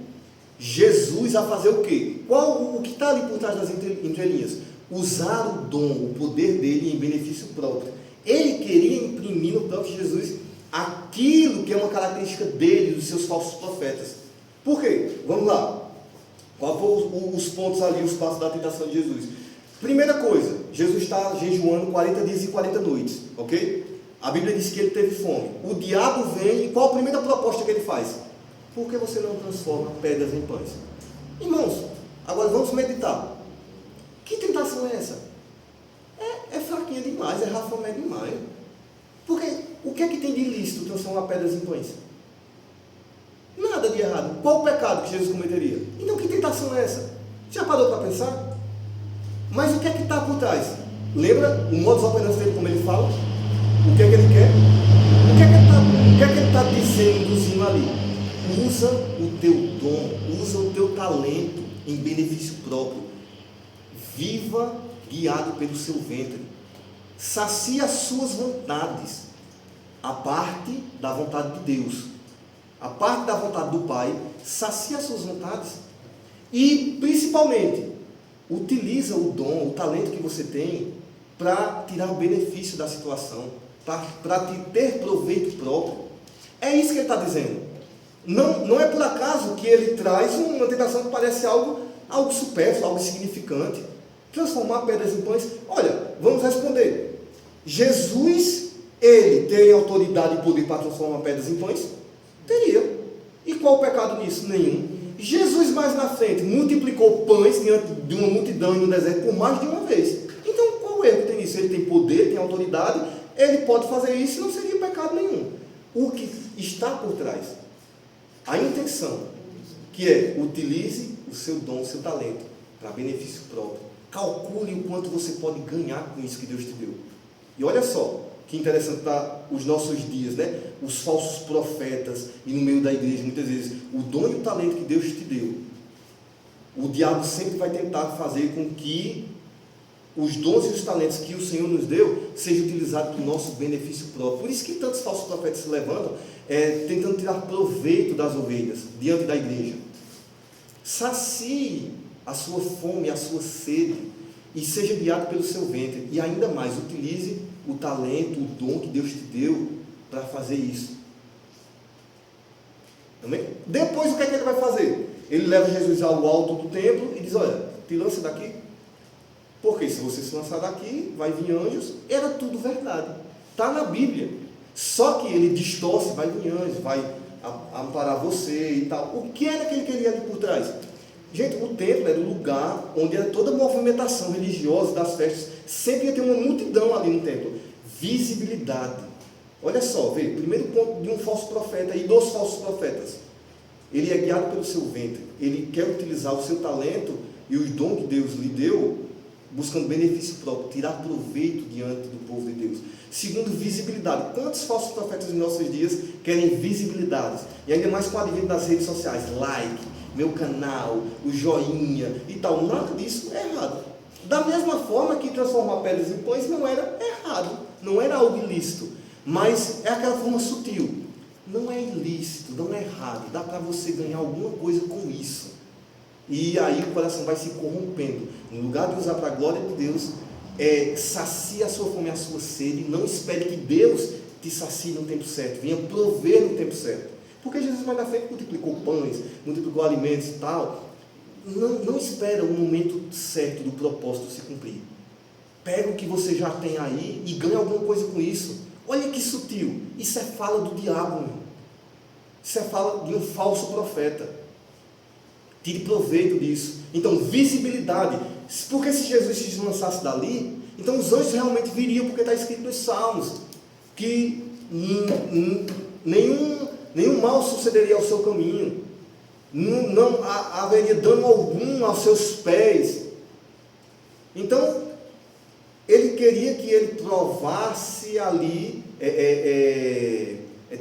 Jesus a fazer o quê? O que está ali por trás das entrelinhas? Usar o dom, o poder dele em benefício próprio. Ele queria imprimir no próprio Jesus aquilo que é uma característica dele, dos seus falsos profetas. Por quê? Vamos lá. Qual foram os pontos ali, os passos da tentação de Jesus? Primeira coisa, Jesus está jejuando 40 dias e 40 noites, ok? A Bíblia diz que ele teve fome. O diabo vem e qual a primeira proposta que ele faz? Por que você não transforma pedras em pães? Irmãos, agora vamos meditar. Que tentação é essa? É fraquinha demais, é rafamé demais. Porque o que é que tem de ilícito transformar pedras em pães? Nada de errado. Qual o pecado que Jesus cometeria? Então que tentação é essa? Já parou para pensar? Mas o que é que está por trás? Lembra o modus operandi dele, como ele fala? O que é que ele quer? O que é que ele está dizendo, induzindo ali? Usa o teu dom, usa o teu talento em benefício próprio. Viva guiado pelo seu ventre. Sacia as suas vontades. A parte da vontade de Deus. A parte da vontade do Pai. Sacia as suas vontades. E, principalmente, utiliza o dom, o talento que você tem para tirar o benefício da situação, para ter proveito próprio. É isso que ele está dizendo. Não é por acaso que ele traz uma tentação que parece algo supérfluo, algo insignificante. Transformar pedras em pães. Olha, vamos responder. Jesus, ele tem autoridade e poder para transformar pedras em pães? Teria. E qual o pecado nisso? Nenhum. Jesus mais na frente multiplicou pães diante de uma multidão no deserto por mais de uma vez. Então qual o erro que tem nisso? Ele tem poder, tem autoridade, ele pode fazer isso e não seria pecado nenhum. O que está por trás? A intenção, que é utilize o seu dom, o seu talento para benefício próprio. Calcule o quanto você pode ganhar com isso que Deus te deu. E olha só, que interessante está os nossos dias, né? Os falsos profetas, e no meio da igreja, muitas vezes, o dom e o talento que Deus te deu, o diabo sempre vai tentar fazer com que os dons e os talentos que o Senhor nos deu sejam utilizados para o nosso benefício próprio. Por isso que tantos falsos profetas se levantam, tentando tirar proveito das ovelhas, diante da igreja. Sacie a sua fome, a sua sede, e seja guiado pelo seu ventre, e ainda mais, utilize o talento, o dom que Deus te deu para fazer isso. Amém? Depois o que é que ele vai fazer? Ele leva Jesus ao alto do templo e diz, olha, te lança daqui, porque se você se lançar daqui, vai vir anjos. Era tudo verdade, está na Bíblia, só que ele distorce, vai vir anjos, vai amparar você e tal. O que era que ele queria ali por trás? Gente, o templo era o lugar onde era toda a movimentação religiosa das festas. Sempre ia ter uma multidão ali no templo. Visibilidade. Olha só, vê, primeiro ponto de um falso profeta e dos falsos profetas. Ele é guiado pelo seu ventre. Ele quer utilizar o seu talento e os dons que Deus lhe deu, buscando benefício próprio, tirar proveito diante do povo de Deus. Segundo, visibilidade. Quantos falsos profetas em nossos dias querem visibilidade? E ainda mais com o advento das redes sociais. Like, meu canal, o joinha e tal. Nada disso é errado. Da mesma forma que transformar pedras em pães não era errado, não era algo ilícito, mas é aquela forma sutil. Não é ilícito, não é errado, dá para você ganhar alguma coisa com isso. E aí o coração vai se corrompendo. No lugar de usar para a glória de Deus, sacia a sua fome e a sua sede. Não espere que Deus te sacie no tempo certo, venha prover no tempo certo. Porque Jesus mais na frente multiplicou pães, multiplicou alimentos e tal. Não espera o momento certo do propósito se cumprir. Pega o que você já tem aí e ganha alguma coisa com isso. Olha que sutil. Isso é fala do diabo, meu. Isso é fala de um falso profeta. Tire proveito disso. Então, visibilidade. Porque se Jesus se lançasse dali, então os anjos realmente viriam, porque está escrito nos Salmos que nenhum mal sucederia ao seu caminho. Não haveria dano algum aos seus pés. Então, ele queria que ele provasse ali,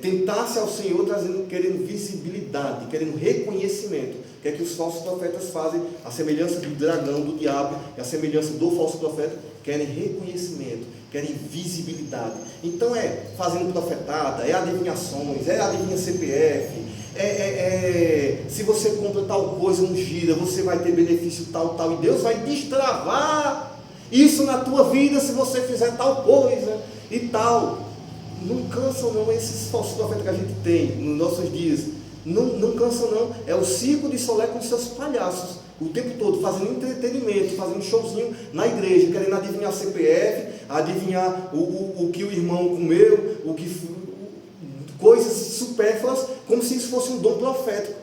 tentasse ao Senhor, querendo visibilidade, querendo reconhecimento. Que é que os falsos profetas fazem, a semelhança do dragão, do diabo, e a semelhança do falso profeta, querem reconhecimento, querem visibilidade. Então fazendo profetada, adivinhações, adivinha CPF, se você compra tal coisa ungida, você vai ter benefício tal, e Deus vai destravar isso na tua vida se você fizer tal coisa e tal. Não cansam não esses falsos profetas que a gente tem nos nossos dias. Não cansam não. É o circo de Solé com seus palhaços o tempo todo, fazendo entretenimento, fazendo showzinho na igreja, querendo adivinhar CPF, adivinhar o que o irmão comeu, coisas supérfluas, como se isso fosse um dom profético.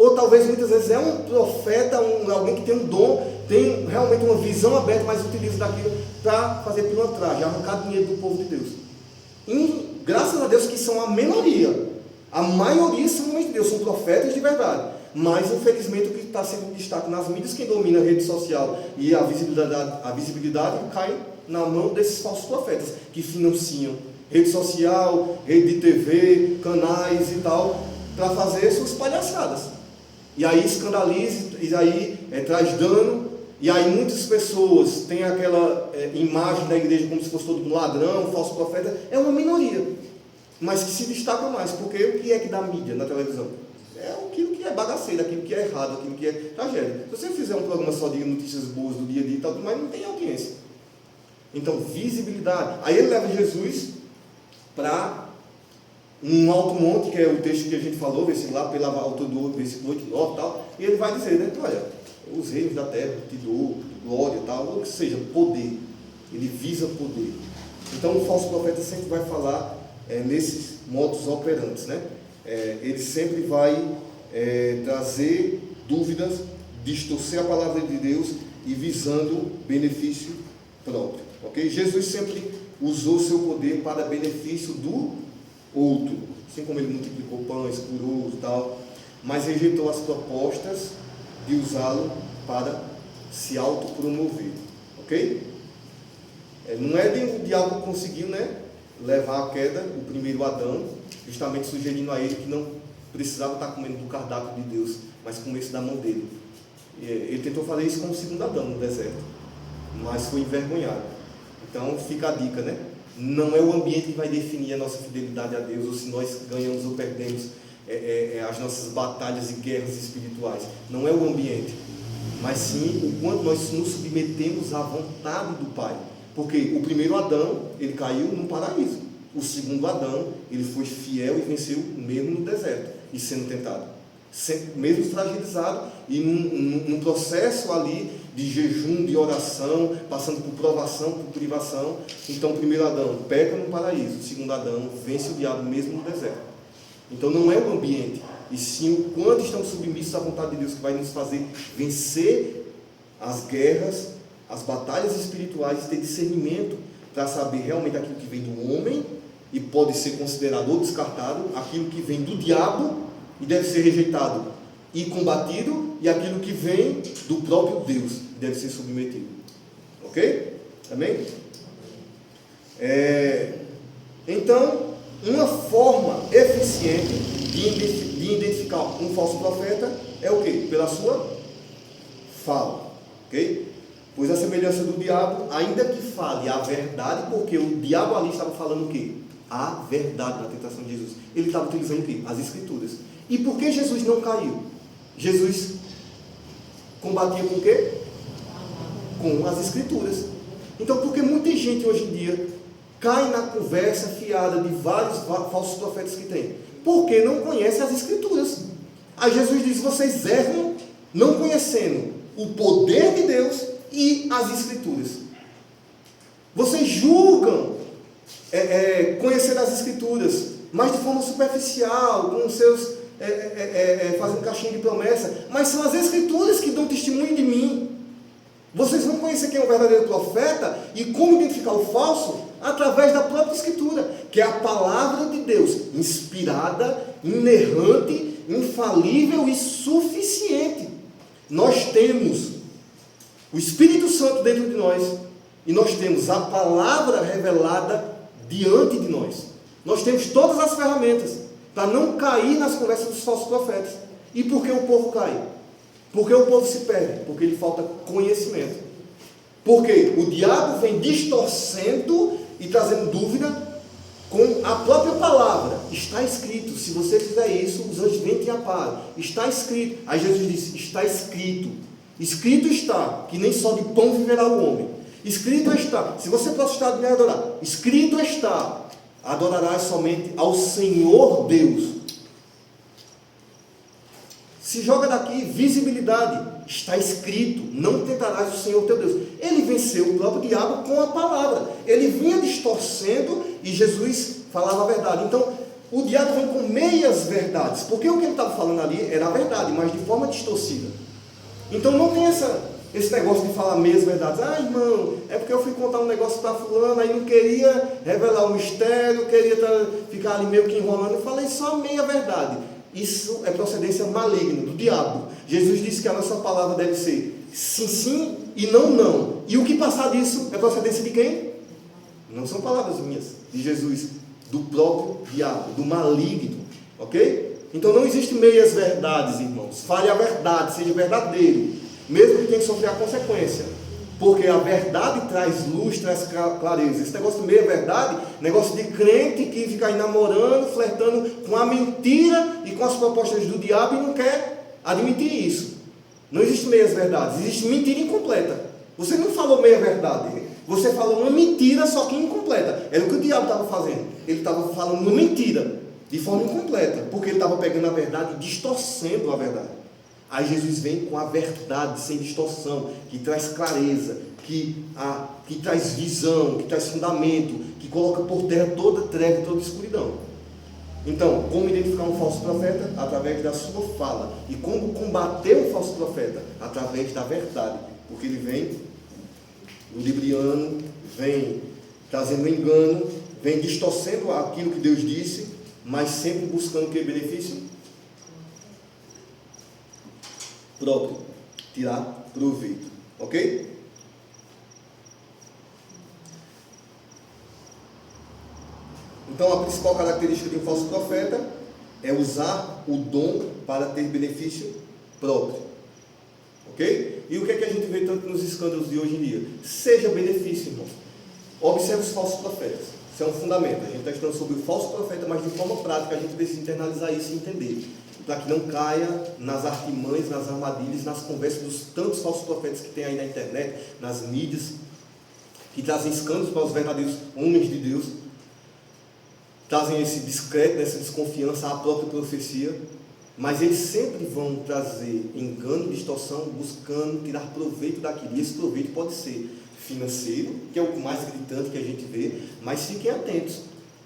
ou talvez muitas vezes é um profeta, alguém que tem um dom, tem realmente uma visão aberta, mas utiliza daquilo para fazer pilantragem, arrancar dinheiro do povo de Deus. E graças a Deus que são a minoria, a maioria são homens de Deus, são profetas de verdade. Mas infelizmente o que está sendo destaque nas mídias, quem domina a rede social e a visibilidade cai na mão desses falsos profetas, que financiam rede social, rede de TV, canais e tal, para fazer suas palhaçadas. E aí escandaliza, e aí traz dano, e aí muitas pessoas têm aquela imagem da igreja como se fosse todo um ladrão, um falso profeta. É uma minoria, mas que se destaca mais, porque o que é que dá mídia na televisão? É aquilo que é bagaceiro, aquilo que é errado, aquilo que é tragédia. Se você fizer um programa só de notícias boas do dia a dia e tal, mas não tem audiência. Então, visibilidade. Aí ele leva Jesus para um alto monte, que é o texto que a gente falou, versículo lá, pela altura do versículo 8 e 9 e tal, e ele vai dizer, né, olha, os reinos da terra te dou, glória e tal, ou que seja, poder. Ele visa poder. Então, o falso profeta sempre vai falar nesses modus operantes, né? Ele sempre vai trazer dúvidas, distorcer a palavra de Deus e visando benefício próprio. Ok? Jesus sempre usou seu poder para benefício do outro, assim como ele multiplicou pães, curou e tal, mas rejeitou as propostas de usá-lo para se autopromover. Ok? Não é o diabo que conseguiu, né, levar à queda o primeiro Adão, justamente sugerindo a ele que não precisava estar comendo do cardápio de Deus, mas comesse da mão dele. Ele tentou fazer isso com o segundo Adão no deserto, mas foi envergonhado. Então fica a dica, né? Não é o ambiente que vai definir a nossa fidelidade a Deus, ou se nós ganhamos ou perdemos as nossas batalhas e guerras espirituais. Não é o ambiente, mas sim o quanto nós nos submetemos à vontade do Pai. Porque o primeiro Adão, ele caiu no paraíso. O segundo Adão, ele foi fiel e venceu mesmo no deserto, e sendo tentado. Mesmo fragilizado, e num processo ali de jejum, de oração, passando por provação, por privação. Então o primeiro Adão peca no paraíso, o segundo Adão vence o diabo mesmo no deserto. Então não é o ambiente, e sim o quanto estamos submissos à vontade de Deus que vai nos fazer vencer as guerras, as batalhas espirituais, ter discernimento para saber realmente aquilo que vem do homem e pode ser considerado ou descartado, aquilo que vem do diabo e deve ser rejeitado e combatido, e aquilo que vem do próprio Deus deve ser submetido. Ok? Amém? Então, uma forma eficiente de identificar um falso profeta é o quê? Pela sua fala. Ok? Pois a semelhança do diabo, ainda que fale a verdade, porque o diabo ali estava falando o quê? A verdade na tentação de Jesus. Ele estava utilizando o quê? As Escrituras. E por que Jesus não caiu? Jesus combatia com o quê? Com as Escrituras. Então, por que muita gente hoje em dia cai na conversa fiada de vários falsos profetas que tem? Porque não conhece as Escrituras. Aí Jesus diz, vocês erram não conhecendo o poder de Deus e as Escrituras. Vocês julgam conhecer as Escrituras, mas de forma superficial, com seus fazendo caixinha de promessa, mas são as Escrituras que dão testemunho de mim. Vocês vão conhecer quem é o verdadeiro profeta e como identificar o falso através da própria Escritura, que é a palavra de Deus, inspirada, inerrante, infalível e suficiente. Nós temos o Espírito Santo dentro de nós e nós temos a palavra revelada diante de nós. Nós temos todas as ferramentas para não cair nas conversas dos falsos profetas. E por que o povo cai? Porque o povo se perde, porque lhe falta conhecimento. Porque o diabo vem distorcendo e trazendo dúvida com a própria palavra. Está escrito, se você fizer isso, os anjos vêm e te aparam. Está escrito. Aí Jesus disse, está escrito. Escrito está, que nem só de pão viverá o homem. Escrito está, se você prostrar e adorar, escrito está, adorarás somente ao Senhor Deus. Se joga daqui, visibilidade, está escrito, não tentarás o Senhor teu Deus. Ele venceu o próprio diabo com a palavra. Ele vinha distorcendo e Jesus falava a verdade. Então, o diabo vem com meias verdades, porque o que ele estava falando ali era a verdade, mas de forma distorcida. Então não tem esse negócio de falar meias verdades. Ah, irmão, é porque eu fui contar um negócio para fulano, aí não queria revelar o mistério, queria ficar ali meio que enrolando. Eu falei só meia verdade. Isso é procedência maligna, do diabo. Jesus disse que a nossa palavra deve ser sim, sim e não, não. E o que passar disso é procedência de quem? Não são palavras minhas, de Jesus, do próprio diabo, do maligno, ok? Então não existe meias verdades, irmãos. Fale a verdade, seja verdadeiro, mesmo que tenha que sofrer a consequência, porque a verdade traz luz, traz clareza. Esse negócio de meia verdade, negócio de crente que fica aí namorando, flertando com a mentira e com as propostas do diabo e não quer admitir isso. Não existe meias verdades, existe mentira incompleta. Você não falou meia verdade, você falou uma mentira, só que incompleta. Era o que o diabo estava fazendo. Ele estava falando uma mentira de forma incompleta, porque ele estava pegando a verdade e distorcendo a verdade. Aí Jesus vem com a verdade sem distorção, que traz clareza, que traz visão, que traz fundamento, que coloca por terra toda treva e toda escuridão. Então, como identificar um falso profeta? Através da sua fala. E como combater um falso profeta? Através da verdade. Porque ele vem ludibriando, vem trazendo engano, vem distorcendo aquilo que Deus disse, mas sempre buscando o que? Benefício próprio, tirar proveito, ok? Então a principal característica de um falso profeta é usar o dom para ter benefício próprio, ok? E o que é que a gente vê tanto nos escândalos de hoje em dia? Seja benefício, irmão. Observe os falsos profetas. Isso é um fundamento. A gente está estudando sobre o falso profeta, mas de forma prática a gente precisa internalizar isso e entender, para que não caia nas artimanhas, nas armadilhas, nas conversas dos tantos falsos profetas que tem aí na internet, nas mídias, que trazem escândalos para os verdadeiros homens de Deus, trazem esse descrédito, essa desconfiança à própria profecia, mas eles sempre vão trazer engano, distorção, buscando tirar proveito daquilo. E esse proveito pode ser financeiro, que é o mais gritante que a gente vê, mas fiquem atentos,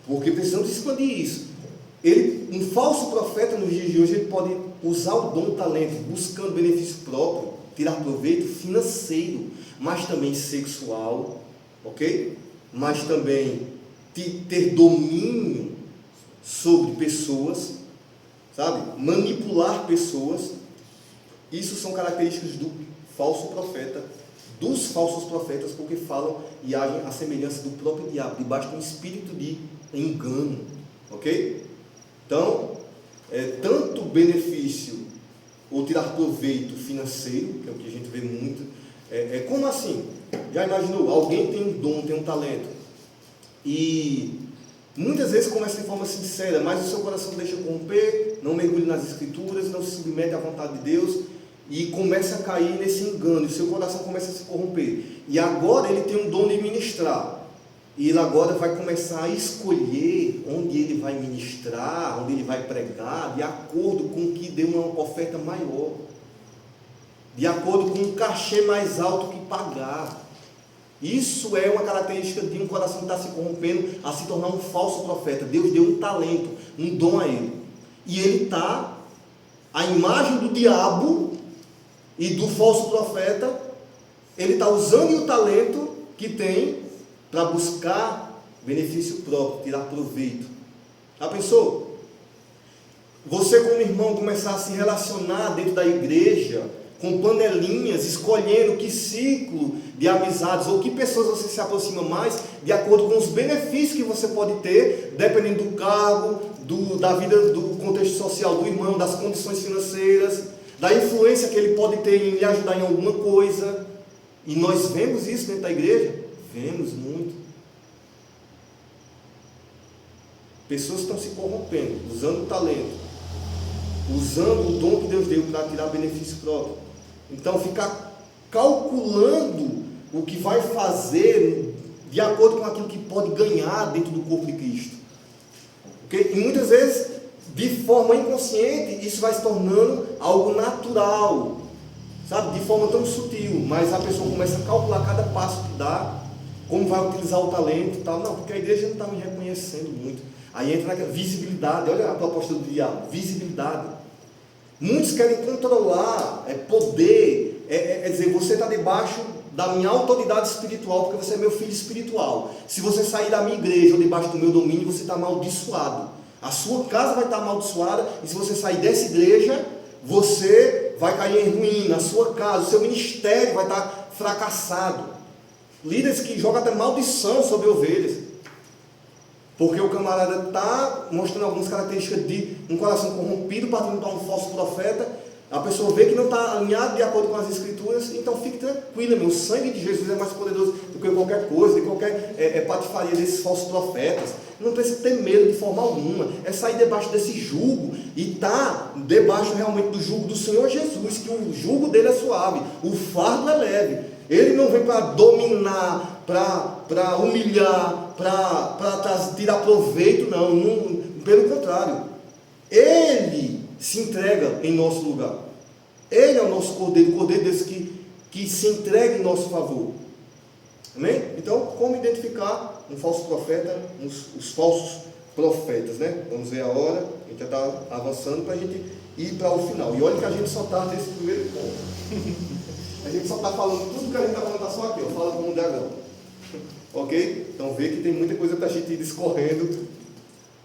porque precisamos expandir isso. Um falso profeta nos dias de hoje, ele pode usar o dom, o talento, buscando benefício próprio, tirar proveito financeiro, mas também sexual, ok? Mas também ter domínio sobre pessoas, sabe? Manipular pessoas. Isso são características do falso profeta, dos falsos profetas, porque falam e agem à semelhança do próprio diabo, debaixo de um espírito de engano, ok? Então, tanto benefício ou tirar proveito financeiro, que é o que a gente vê muito, como assim? Já imaginou? Alguém tem um dom, tem um talento, e muitas vezes começa de forma sincera, mas o seu coração deixa corromper, não mergulha nas escrituras, não se submete à vontade de Deus, e começa a cair nesse engano, e seu coração começa a se corromper. E agora ele tem um dom de ministrar, e ele agora vai começar a escolher onde ele vai ministrar, onde ele vai pregar, de acordo com o que deu uma oferta maior, de acordo com um cachê mais alto que pagar. Isso é uma característica de um coração que está se corrompendo a se tornar um falso profeta. Deus deu um talento, um dom a ele, e ele está à imagem do diabo e do falso profeta. Ele está usando o talento que tem para buscar benefício próprio, tirar proveito. Já pensou? Você como irmão começar a se relacionar dentro da igreja com panelinhas, escolhendo que ciclo de amizades ou que pessoas você se aproxima mais, de acordo com os benefícios que você pode ter, dependendo do cargo, da vida, do contexto social do irmão, das condições financeiras, da influência que ele pode ter em lhe ajudar em alguma coisa. E nós vemos isso dentro da igreja? Vemos muito. Pessoas estão se corrompendo, usando o talento, usando o dom que Deus deu para tirar benefício próprio. Então, ficar calculando o que vai fazer de acordo com aquilo que pode ganhar dentro do corpo de Cristo. Okay? E muitas vezes, de forma inconsciente, isso vai se tornando algo natural, sabe? De forma tão sutil, mas a pessoa começa a calcular cada passo que dá, como vai utilizar o talento e tal. Não, porque a igreja não está me reconhecendo muito. Aí entra naquela visibilidade, olha a proposta do diabo, visibilidade. Muitos querem controlar, poder, dizer, você está debaixo da minha autoridade espiritual, porque você é meu filho espiritual. Se você sair da minha igreja ou debaixo do meu domínio, você está amaldiçoado. A sua casa vai estar amaldiçoada, e se você sair dessa igreja, você vai cair em ruína, a sua casa, o seu ministério vai estar fracassado. Líderes que jogam até maldição sobre ovelhas. Porque o camarada está mostrando algumas características de um coração corrompido, partindo para um falso profeta. A pessoa vê que não está alinhado de acordo com as escrituras, então fique tranquila, meu. O sangue de Jesus é mais poderoso do que qualquer coisa, de qualquer patifaria desses falsos profetas. Não precisa ter medo de forma alguma, é sair debaixo desse jugo e estar debaixo realmente do jugo do Senhor Jesus, que o jugo dele é suave, o fardo é leve. Ele não vem para dominar, para humilhar, para tirar proveito, não, pelo contrário. Ele se entrega em nosso lugar. Ele é o nosso Cordeiro, o Cordeiro desse que se entrega em nosso favor. Amém? Então, como identificar um falso profeta, os falsos profetas, né? Vamos ver a hora, a gente já está avançando para a gente ir para o final. E olha que a gente só está nesse primeiro ponto. A gente só está falando, tudo que a gente está falando está só aqui, fala como um dragão. Ok? Então vê que tem muita coisa para a gente ir discorrendo,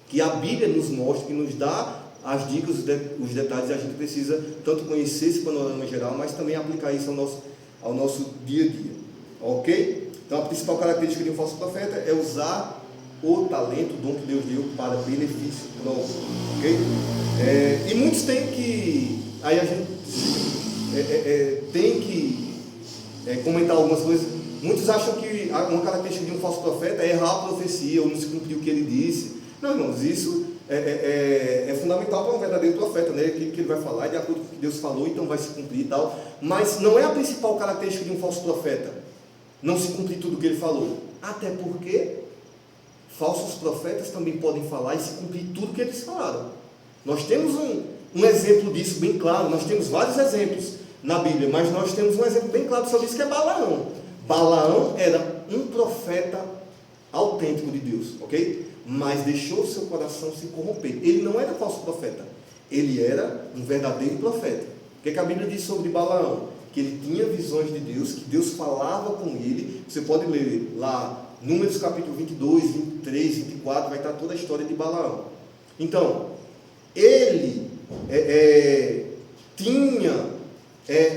que a Bíblia nos mostra, que nos dá as dicas, os detalhes, e a gente precisa tanto conhecer esse panorama geral, mas também aplicar isso ao nosso dia a dia. Ok? Então a principal característica de um falso profeta é usar o talento, o dom que Deus deu para benefício próprio. Ok? E muitos têm que... Aí a gente tem que comentar algumas coisas. Muitos acham que uma característica de um falso profeta é errar a profecia ou não se cumprir o que ele disse. Não, irmãos, isso é fundamental para um verdadeiro profeta, né? Que ele vai falar de acordo com o que Deus falou, então vai se cumprir e tal. Mas não é a principal característica de um falso profeta não se cumprir tudo o que ele falou. Até porque falsos profetas também podem falar e se cumprir tudo o que eles falaram. Nós temos um exemplo disso bem claro. Nós temos vários exemplos na Bíblia, mas nós temos um exemplo bem claro sobre isso, que é Balaão. Balaão era um profeta autêntico de Deus, ok? Mas deixou seu coração se corromper. Ele não era falso profeta, ele era um verdadeiro profeta. O que a Bíblia diz sobre Balaão? Que ele tinha visões de Deus, que Deus falava com ele. Você pode ler lá, Números capítulo 22, 23, 24, vai estar toda a história de Balaão. Então, ele tinha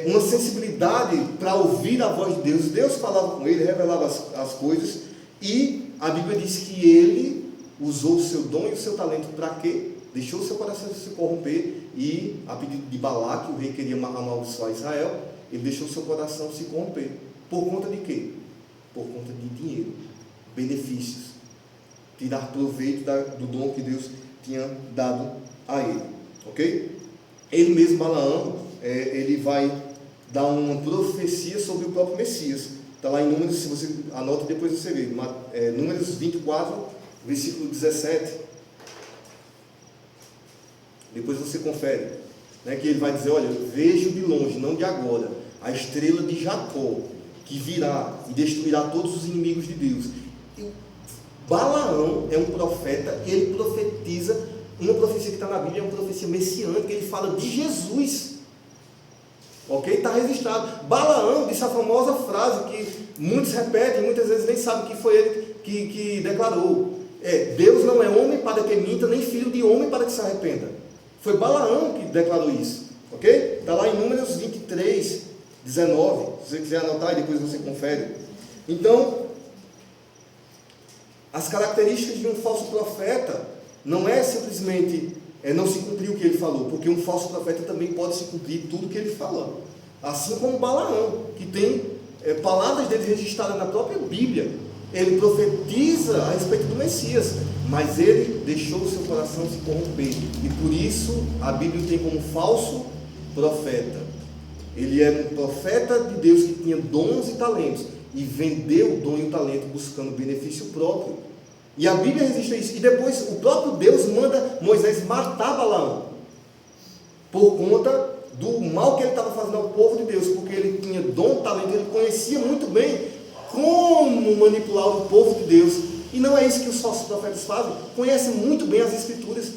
uma sensibilidade para ouvir a voz de Deus. Deus falava com ele, revelava as coisas, e a Bíblia diz que ele usou o seu dom e o seu talento para quê? Deixou o seu coração se corromper, e a pedido de Balaque, o rei queria amaldiçoar Israel, ele deixou o seu coração se corromper. Por conta de quê? Por conta de dinheiro, benefícios, tirar proveito do dom que Deus tinha dado a ele. Ok? Ele mesmo, Balaão, ele vai dar uma profecia sobre o próprio Messias. Está lá em Números, se você anota depois você vê, Números 24, versículo 17. Depois você confere, né, que ele vai dizer, olha, vejo de longe, não de agora, a estrela de Jacó, que virá e destruirá todos os inimigos de Deus. E Balaão é um profeta, ele profetiza, uma profecia que está na Bíblia é uma profecia messiânica, ele fala de Jesus. Ok? Está registrado. Balaão disse a famosa frase que muitos repetem, muitas vezes nem sabem que foi ele que declarou. Deus não é homem para que minta, nem filho de homem para que se arrependa. Foi Balaão que declarou isso. Ok? Está lá em Números 23, 19. Se você quiser anotar e depois você confere. Então, as características de um falso profeta não é simplesmente não se cumprir o que ele falou, porque um falso profeta também pode se cumprir tudo o que ele falou. Assim como Balaão, que tem palavras dele registradas na própria Bíblia. Ele profetiza a respeito do Messias, mas ele deixou o seu coração se corromper. E por isso a Bíblia tem como falso profeta. Ele era um profeta de Deus que tinha dons e talentos, e vendeu o dom e o talento buscando benefício próprio. E a Bíblia registra isso. E depois o próprio Deus manda Moisés matar Balaão, por conta do mal que ele estava fazendo ao povo de Deus, porque ele tinha dom, talento, ele conhecia muito bem como manipular o povo de Deus E não é isso que os falsos profetas fazem. Conhecem muito bem as Escrituras.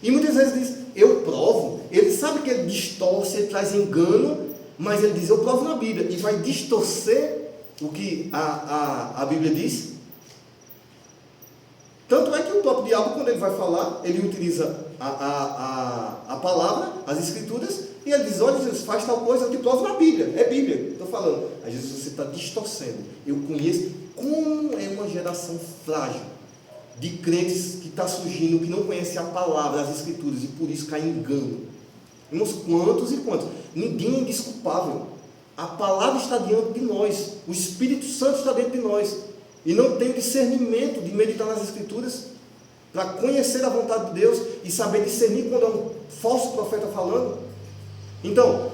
E muitas vezes diz, eu provo. Ele sabe que ele distorce, ele traz engano, mas ele diz, eu provo na Bíblia. E vai distorcer o que a Bíblia diz. Tanto é que o próprio diabo, quando ele vai falar, ele utiliza a palavra, as Escrituras, e ele diz, olha, Jesus, faz tal coisa, eu te provo na Bíblia. É Bíblia, estou falando. Aí Jesus, você está distorcendo. Eu conheço como é uma geração frágil de crentes que está surgindo, que não conhece a palavra, as Escrituras, e por isso cai em engano. Irmãos, quantos e quantos? Ninguém é indesculpável. A palavra está diante de nós. O Espírito Santo está dentro de nós. E não tem discernimento de meditar nas Escrituras para conhecer a vontade de Deus e saber discernir quando é um falso profeta falando. Então,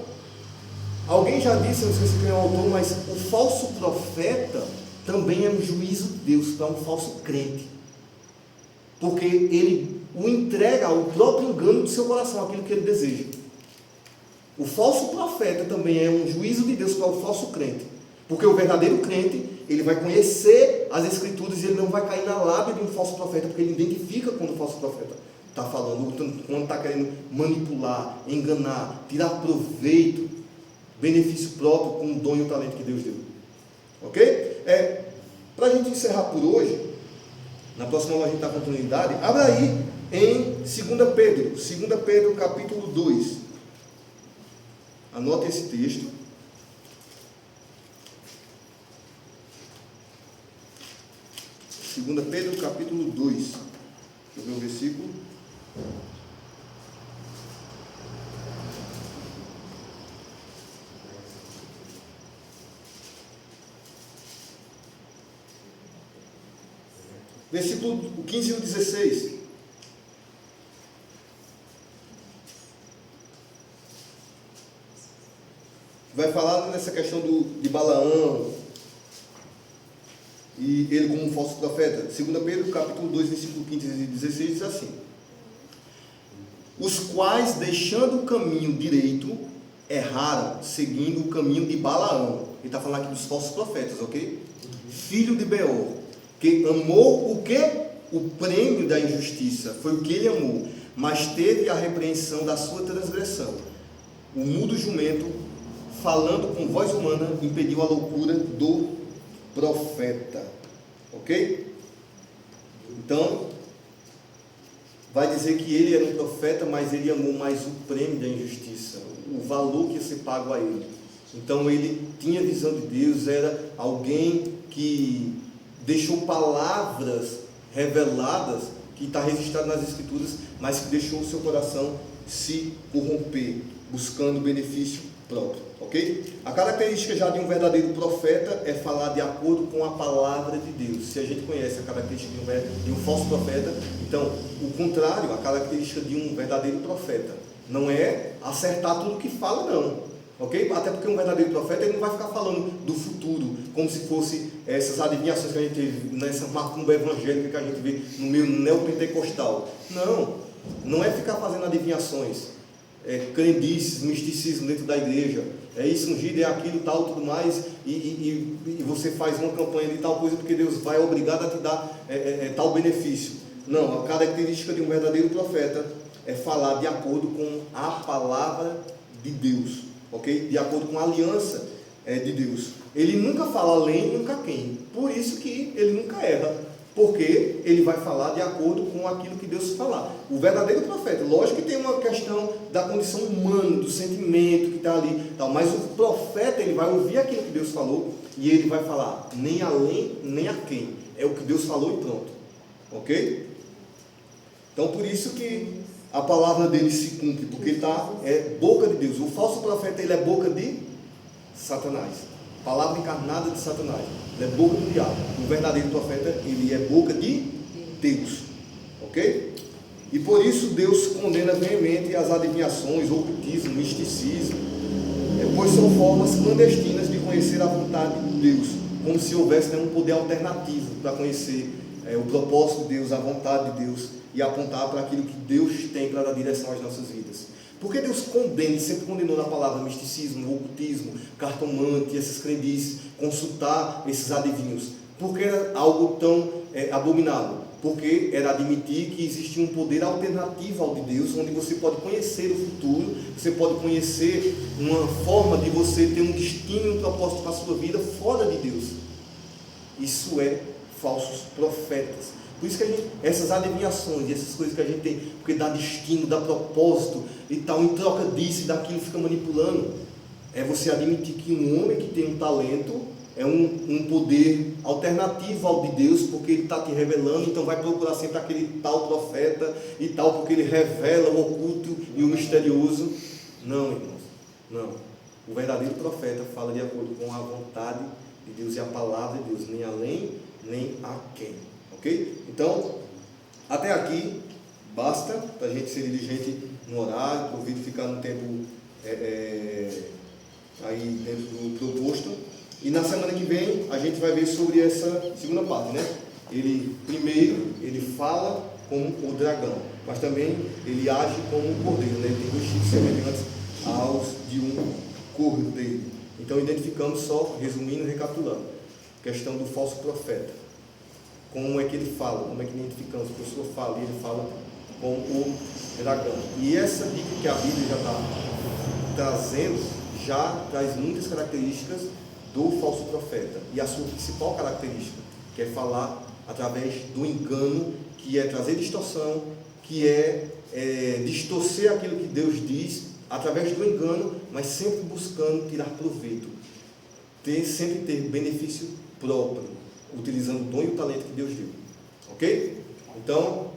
alguém já disse, não sei se quem é o autor, mas o falso profeta também é um juízo de Deus para um falso crente. Porque ele o entrega ao próprio engano do seu coração, aquilo que ele deseja. O falso profeta também é um juízo de Deus para o falso crente. Porque o verdadeiro crente, ele vai conhecer as Escrituras e ele não vai cair na lábia de um falso profeta, porque ele identifica quando o falso profeta está falando, quando está querendo manipular, enganar, tirar proveito, benefício próprio com o dom e o talento que Deus deu. Ok? Para a gente encerrar por hoje, na próxima aula a gente dá continuidade, abra aí em 2 Pedro capítulo 2. Anote esse texto. 2 Pedro capítulo 2. Deixa eu ver o versículo. Versículo 15 e 16. Vai falar nessa questão de Balaão e ele como um falso profeta. 2 Pedro capítulo 2, versículo 15 e 16 diz assim: os quais, deixando o caminho direito, erraram, seguindo o caminho de Balaão. Ele está falando aqui dos falsos profetas, ok? Filho de Beor, que amou o quê? O prêmio da injustiça, foi o que ele amou, mas teve a repreensão da sua transgressão. O mudo jumento, falando com voz humana, impediu a loucura do profeta. Ok? Então, vai dizer que ele era um profeta, mas ele amou mais o prêmio da injustiça, o valor que ia ser pago a ele. Então ele tinha visão de Deus, era alguém que deixou palavras reveladas, que está registrado nas Escrituras, mas que deixou o seu coração se corromper, buscando benefício próprio, ok? A característica já de um verdadeiro profeta é falar de acordo com a palavra de Deus. Se a gente conhece a característica de um falso profeta, então, o contrário, a característica de um verdadeiro profeta não é acertar tudo que fala, não. Ok? Até porque um verdadeiro profeta ele não vai ficar falando do futuro, como se fosse essas adivinhações que a gente teve nessa macumba evangélica que a gente vê no meio neopentecostal. Não é ficar fazendo adivinhações, crendices, misticismo dentro da igreja. É isso, ungido, é aquilo, tal, tudo mais, e você faz uma campanha de tal coisa porque Deus vai obrigado a te dar tal benefício. Não, a característica de um verdadeiro profeta é falar de acordo com a palavra de Deus. Ok? De acordo com a aliança de Deus. Ele nunca fala além, nunca quem. Por isso que ele nunca erra. Porque ele vai falar de acordo com aquilo que Deus falar. O verdadeiro profeta, lógico que tem uma questão da condição humana, do sentimento que está ali, tal, mas o profeta ele vai ouvir aquilo que Deus falou e ele vai falar nem além, nem a quem. É o que Deus falou e pronto. Ok? Então por isso que a palavra dele se cumpre, porque é boca de Deus. O falso profeta ele é boca de Satanás, palavra encarnada de Satanás, ele é boca do diabo. O verdadeiro profeta ele é boca de Deus, ok? E por isso Deus condena veemente as adivinhações, ocultismo, misticismo, pois são formas clandestinas de conhecer a vontade de Deus, como se houvesse um poder alternativo para conhecer o propósito de Deus, a vontade de Deus, e apontar para aquilo que Deus tem para dar direção às nossas vidas. Por que Deus condena, sempre condenou na palavra misticismo, ocultismo, cartomante, essas crendices, consultar esses adivinhos? Porque era algo tão abominável? Porque era admitir que existia um poder alternativo ao de Deus, onde você pode conhecer o futuro, você pode conhecer uma forma de você ter um destino, um propósito para a sua vida fora de Deus. Isso é falsos profetas. Por isso que essas adivinhações, essas coisas que a gente tem, porque dá destino, dá propósito e tal, em troca disso e daquilo fica manipulando, é você admitir que um homem que tem um talento é um poder alternativo ao de Deus, porque ele está te revelando, então vai procurar sempre aquele tal profeta e tal, porque ele revela o oculto e o misterioso. Não, irmãos, não. O verdadeiro profeta fala de acordo com a vontade de Deus e a palavra de Deus, nem além, nem aquém. Ok? Então, até aqui, basta para a gente ser diligente no horário, para o vídeo ficar no tempo aí dentro do proposto. E na semana que vem a gente vai ver sobre essa segunda parte, né? Ele fala como o dragão, mas também ele age como um cordeiro, né? Ele tem 2 chifres semelhantes aos de um cordeiro. Então identificamos só, resumindo e recapitulando, questão do falso profeta. Como é que ele fala, como é que identificamos? O professor fala, ele fala como o dragão. E essa dica que a Bíblia já está trazendo, já traz muitas características do falso profeta. E a sua principal característica, que é falar através do engano, que é trazer distorção, que é distorcer aquilo que Deus diz, através do engano, mas sempre buscando tirar proveito. Sempre ter benefício próprio, utilizando o dom e o talento que Deus deu. Ok? Então,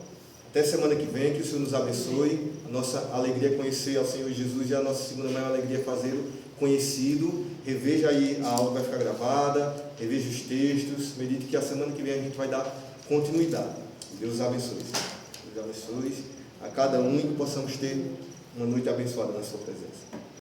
até semana que vem, que o Senhor nos abençoe. A nossa alegria é conhecer ao Senhor Jesus e a nossa segunda maior alegria é fazê-lo conhecido. Reveja aí a aula que vai ficar gravada, reveja os textos, medite que a semana que vem a gente vai dar continuidade. Deus abençoe. Deus abençoe a cada um e que possamos ter uma noite abençoada na sua presença.